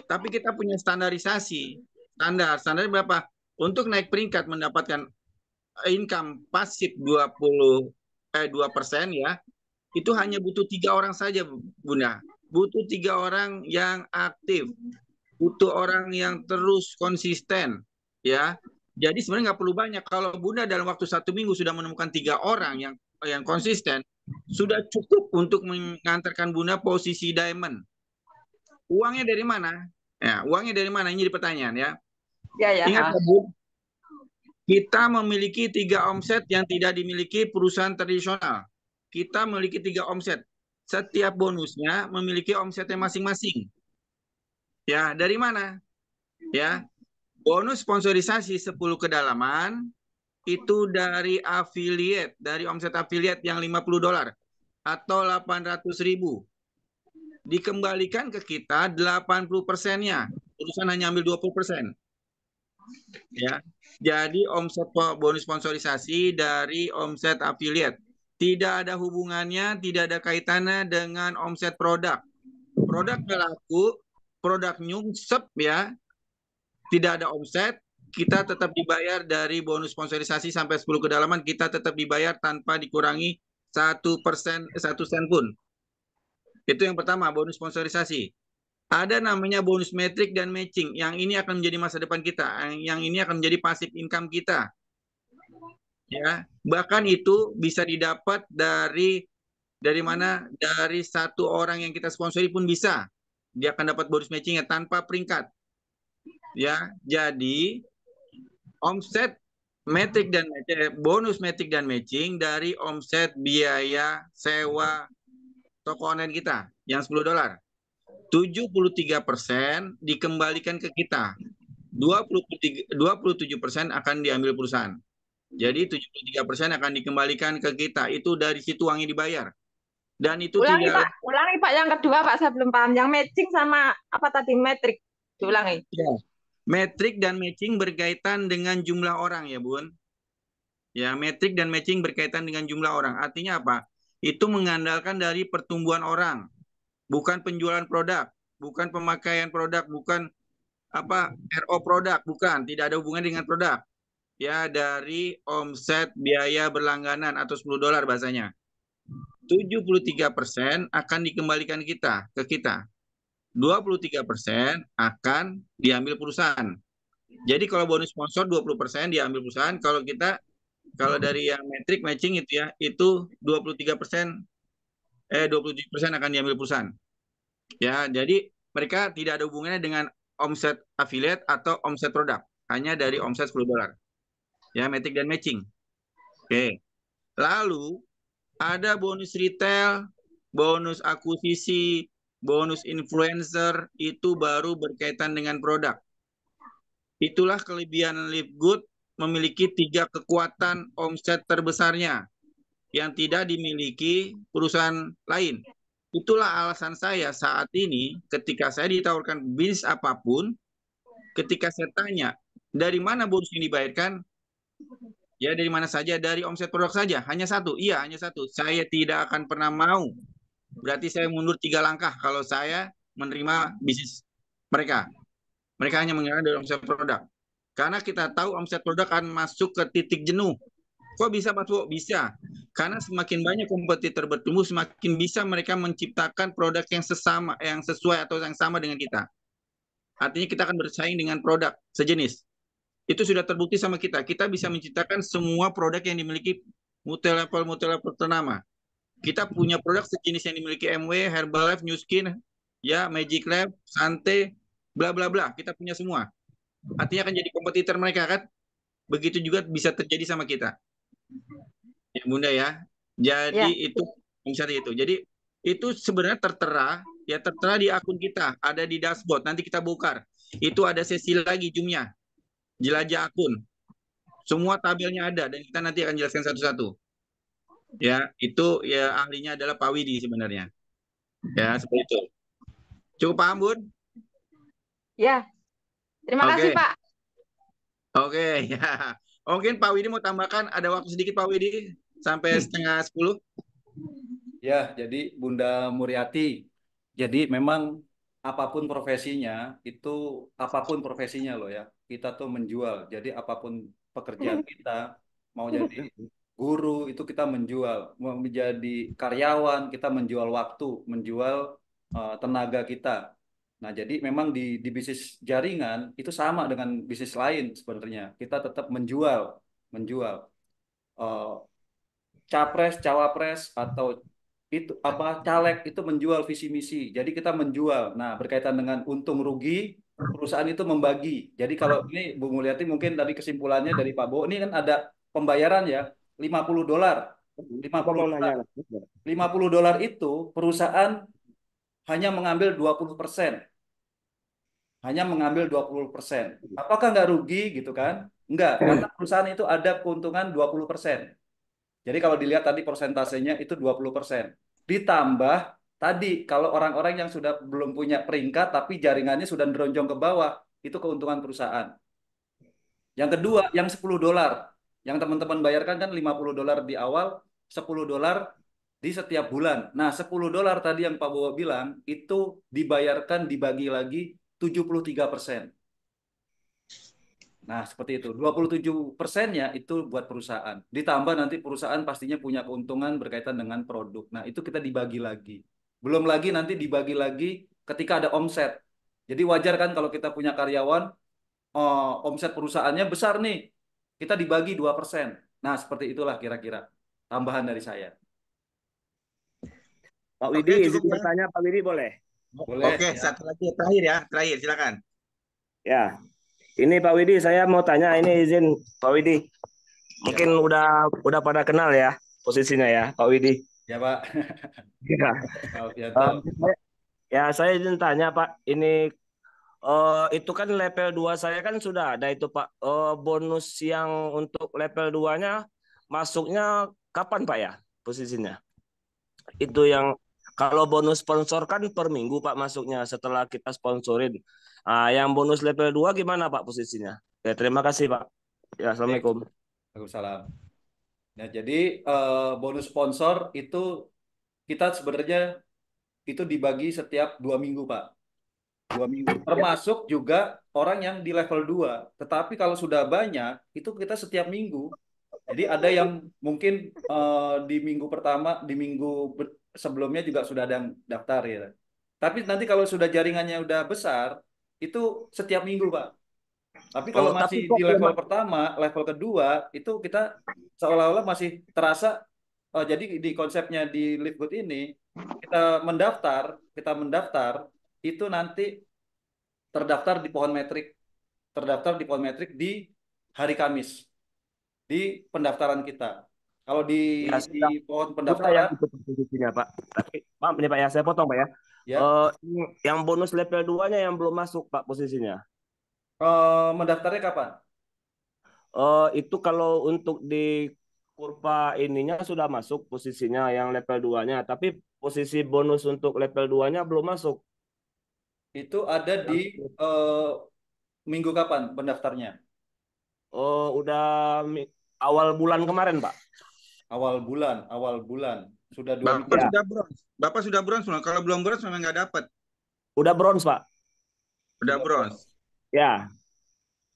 tapi kita punya standarisasi. Standar berapa? Untuk naik peringkat mendapatkan income pasif 2% ya, itu hanya butuh 3 orang saja Bunda. Butuh 3 orang yang aktif. Butuh orang yang terus konsisten ya. Jadi sebenarnya nggak perlu banyak. Kalau Bunda dalam waktu 1 minggu sudah menemukan 3 orang yang konsisten, sudah cukup untuk mengantarkan Bunda posisi diamond. Uangnya dari mana? Ya, uangnya dari mana? Ini pertanyaan ya. Ingat Bu, kita memiliki 3 omset yang tidak dimiliki perusahaan tradisional. Kita memiliki 3 omset. Setiap bonusnya memiliki omsetnya masing-masing. Ya, dari mana? Ya, bonus sponsorisasi 10 kedalaman itu dari affiliate, dari omset affiliate yang $50 atau 800.000. Dikembalikan ke kita 80%-nya. Perusahaan hanya ambil 20%. Ya. Jadi omset bonus sponsorisasi dari omset affiliate. Tidak ada hubungannya, tidak ada kaitannya dengan omset produk. Produk laku, produk nyungsep ya. Tidak ada omset, kita tetap dibayar dari bonus sponsorisasi sampai 10 kedalaman, kita tetap dibayar tanpa dikurangi 1 sen pun. Itu yang pertama, bonus sponsorisasi. Ada namanya bonus metrik dan matching. Yang ini akan menjadi masa depan kita. Yang ini akan menjadi passive income kita. Ya, bahkan itu bisa didapat dari mana? Dari 1 orang yang kita sponsori pun bisa. Dia akan dapat bonus matchingnya tanpa peringkat. Ya, jadi omset metrik dan bonus metrik dan matching dari omset biaya sewa toko online kita yang $10. 73% dikembalikan ke kita. 27% akan diambil perusahaan. Jadi 73% akan dikembalikan ke kita. Itu dari situ uangnya dibayar. Dan itu ulangi Pak yang kedua Pak, saya belum paham. Yang matching sama apa tadi metrik? Diulangi. Ya. Metrik dan matching berkaitan dengan jumlah orang ya Bun. Ya, metrik dan matching berkaitan dengan jumlah orang. Artinya apa? Itu mengandalkan dari pertumbuhan orang. Bukan penjualan produk, bukan pemakaian produk, bukan RO produk, bukan, tidak ada hubungan dengan produk. ya dari omset biaya berlangganan atau $10 bahasanya. 73% akan dikembalikan ke kita. 23% akan diambil perusahaan. Jadi kalau bonus sponsor 20% diambil perusahaan, kalau dari yang metrik matching itu ya, itu 23%, 27% akan diambil perusahaan. Ya, jadi mereka tidak ada hubungannya dengan omset affiliate atau omset produk, hanya dari omset $10. Ya, metrik dan matching. Oke. Lalu ada bonus retail, bonus akuisisi, bonus influencer, itu baru berkaitan dengan produk. Itulah kelebihan Live Good memiliki 3 kekuatan omset terbesarnya yang tidak dimiliki perusahaan lain. Itulah alasan saya saat ini ketika saya ditawarkan bisnis apapun, ketika saya tanya dari mana bonus ini dibayarkan, ya dari mana saja, dari omset produk saja, hanya satu, iya hanya satu. Saya tidak akan pernah mau, berarti saya mundur 3 langkah kalau saya menerima bisnis mereka. Mereka hanya mengira dari omset produk. Karena kita tahu omset produk akan masuk ke titik jenuh. Kok bisa Pak Tuwo? Bisa. Karena semakin banyak kompetitor bertumbuh, semakin bisa mereka menciptakan produk yang sesuai atau yang sama dengan kita. Artinya kita akan bersaing dengan produk sejenis. Itu sudah terbukti sama kita. Kita bisa menciptakan semua produk yang dimiliki multi-level ternama. Kita punya produk sejenis yang dimiliki MW, Herbalife, New Skin, ya, Magic Lab, Sante, bla bla bla. Kita punya semua. Artinya akan jadi kompetitor mereka kan? Begitu juga bisa terjadi sama kita. Ya Bunda ya. Jadi itu misalnya itu. Jadi itu sebenarnya tertera di akun kita, ada di dashboard. Nanti kita bongkar. Itu ada sesi lagi Zoom-nya. Jelajah akun. Semua tabelnya ada dan kita nanti akan jelaskan satu-satu. Ya, itu ya ahlinya adalah Pak Widi sebenarnya. Ya, seperti itu. Cukup paham, Bun? Ya, terima kasih Pak. Oke, ya. Mungkin Pak Widi mau tambahkan, ada waktu sedikit Pak Widi, sampai 9:30. Ya, jadi Bunda Muriati, jadi memang apapun profesinya, loh ya, kita tuh menjual. Jadi apapun pekerjaan kita, mau jadi guru, itu kita menjual. Mau menjadi karyawan, kita menjual waktu, menjual tenaga kita. Nah, jadi memang di bisnis jaringan, itu sama dengan bisnis lain sebenarnya. Kita tetap menjual. Eh, Capres, cawapres, atau itu apa caleg itu menjual visi misi. Jadi kita menjual. Nah, berkaitan dengan untung rugi, perusahaan itu membagi. Jadi kalau ini Bu Mulyati mungkin dari kesimpulannya dari Pak Bo, ini kan ada pembayaran ya, $50. $50 itu perusahaan hanya mengambil 20%. Hanya mengambil 20%. Apakah nggak rugi gitu kan? Enggak, karena perusahaan itu ada keuntungan 20%. Jadi kalau dilihat tadi persentasenya itu 20%. Ditambah tadi kalau orang-orang yang sudah belum punya peringkat tapi jaringannya sudah neronjong ke bawah, itu keuntungan perusahaan. Yang kedua, yang $10. Yang teman-teman bayarkan kan $50 di awal, $10 di setiap bulan. Nah, $10 tadi yang Pak Bowo bilang, itu dibayarkan dibagi lagi 73%. Nah, seperti itu. 27%-nya itu buat perusahaan. Ditambah nanti perusahaan pastinya punya keuntungan berkaitan dengan produk. Nah, itu kita dibagi lagi. Belum lagi nanti dibagi lagi ketika ada omset. Jadi wajar kan kalau kita punya karyawan, omset perusahaannya besar nih. Kita dibagi 2%. Nah, seperti itulah kira-kira tambahan dari saya. Pak Widi, izin bertanya Pak Widi boleh? Boleh. Oke, Ya. satu lagi terakhir silakan. Ya. Ini Pak Widi, saya mau tanya, ini izin Pak Widi. Mungkin udah pada kenal ya posisinya ya, Pak Widi. Ya, Pak. Ya. Ya, saya izin tanya Pak, ini itu kan level 2 saya kan sudah ada itu Pak. Bonus yang untuk level 2-nya masuknya kapan Pak ya posisinya? Itu yang kalau bonus sponsor kan per minggu Pak masuknya setelah kita sponsorin. Yang bonus level 2 gimana Pak posisinya? Ya, terima kasih Pak. Ya, Assalamualaikum. Waalaikumsalam. Nah, jadi bonus sponsor itu kita sebenarnya itu dibagi setiap 2 minggu, Pak. 2 minggu. Termasuk juga orang yang di level 2. Tetapi kalau sudah banyak, itu kita setiap minggu. Jadi ada yang mungkin di minggu pertama, di minggu sebelumnya juga sudah ada yang daftar ya. Tapi nanti kalau sudah jaringannya udah besar, itu setiap minggu, Pak. Tapi kalau masih di level pertama, level kedua, itu kita seolah-olah masih terasa, jadi di konsepnya di Livegood ini, kita mendaftar, itu nanti terdaftar di pohon metrik di hari Kamis, di pendaftaran kita. Kalau di pohon pendaftaran, itu posisinya Pak. Tapi Pak, ini Pak ya, saya potong Pak ya. ya, Yang bonus level 2-nya yang belum masuk Pak posisinya. mendaftarnya kapan? Itu kalau untuk di kurva ininya sudah masuk posisinya yang level 2-nya, tapi posisi bonus untuk level 2-nya belum masuk. Itu ada di minggu kapan pendaftarnya? Udah awal bulan kemarin, Pak. Awal bulan. Sudah 2 minggu. Bapak sudah bronze. Bapak sudah bronze. Kalau belum bronze memang nggak dapat. Udah bronze, Pak. Udah bronze. Ya.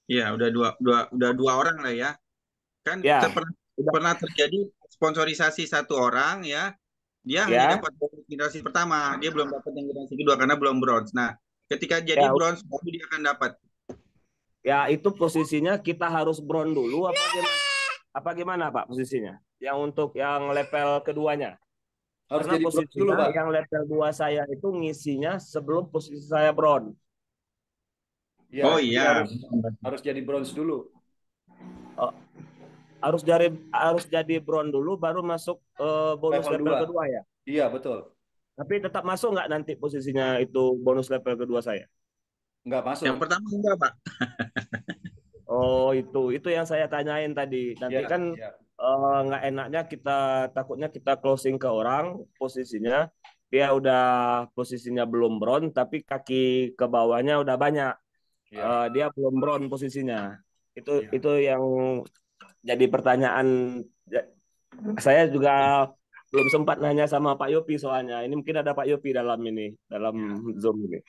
Iya, udah dua orang lah ya. Kan Ya. pernah terjadi sponsorisasi satu orang ya. Dia hanya dapat generasi pertama, dia belum dapat yang generasi kedua karena belum bronze. Nah, ketika jadi bronze baru dia akan dapat. Ya, itu posisinya kita harus bronze dulu apa gimana Pak posisinya? Yang untuk yang level keduanya. Harus Karena jadi bronze dulu, Pak. yang level 2 saya itu ngisinya sebelum posisi saya bronze. Ya, oh iya, harus jadi bronze dulu. Harus jadi bronze dulu baru masuk bonus level kedua ya. Iya, betul. Tapi tetap masuk nggak nanti posisinya itu bonus level kedua saya? Nggak masuk. Yang pertama enggak, Pak. Oh, itu yang saya tanyain tadi. Nanti kan nggak enaknya takutnya kita closing ke orang posisinya dia udah posisinya belum bronze tapi kaki ke bawahnya udah banyak. Dia belum bronze posisinya. Itu yang jadi pertanyaan. Saya juga belum sempat nanya sama Pak Yopi soalnya. Ini mungkin ada Pak Yopi dalam Zoom ini.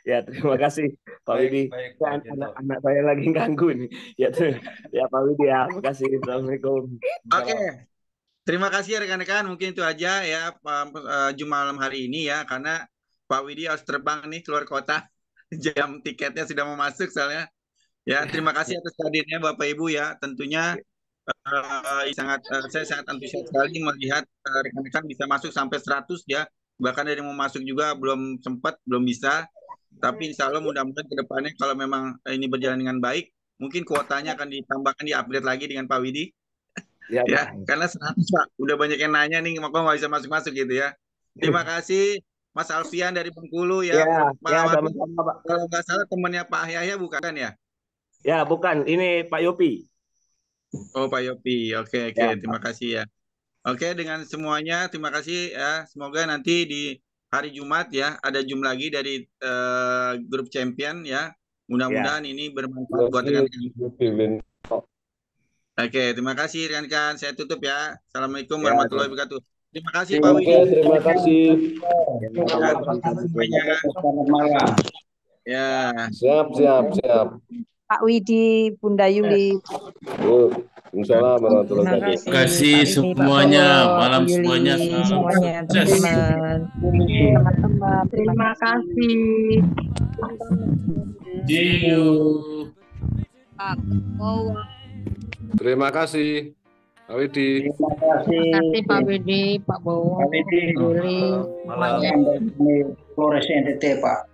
Ya, terima kasih Pak Widi. Anak saya lagi ganggu nih. Ya Pak Widi ya, terima kasih. Assalamualaikum. Oke. Terima kasih rekan-rekan. Mungkin itu aja ya Jumat malam hari ini ya, karena Pak Widi harus terbang nih keluar kota. Jam tiketnya sudah mau masuk soalnya. Ya, terima kasih atas hadirnya Bapak Ibu ya. Tentunya saya sangat antusias sekali melihat rekan-rekan bisa masuk sampai 100 ya. Bahkan ada yang mau masuk juga belum sempat, belum bisa. Tapi insya Allah mudah-mudahan ke depannya kalau memang ini berjalan dengan baik, mungkin kuotanya akan ditambahkan, di-upgrade lagi dengan Pak Widi. Ya, karena 100 Pak, udah banyak yang nanya nih, kok nggak bisa masuk-masuk gitu ya. Terima kasih Mas Alfian dari Bengkulu ya. Sama-sama, Pak. Kalau nggak salah temannya Pak Yahya bukan ya? Ya, bukan. Ini Pak Yopi. Oh, Pak Yopi. Oke. Terima kasih ya. Oke, dengan semuanya terima kasih ya. Semoga nanti di hari Jumat ya ada Zoom lagi dari grup champion ya. Mudah-mudahan ini bermanfaat buat rekan-rekan. Oke, terima kasih rekan-rekan. Saya tutup ya. Assalamualaikum warahmatullahi wabarakatuh. Terima kasih Pak Widi. Terima kasih. Selamat malam. Ya. Siap. Pak Widi, Bunda Yuli. Waalaikumsalam warahmatullahi wabarakatuh. Terima kasih semuanya, malam semuanya. Teman-teman. Terima kasih. See you. Terima kasih, Pak Widi. Terima kasih Pak Widi, Pak Bowo, Pak Yuli, semuanya. Flores NTT, Pak.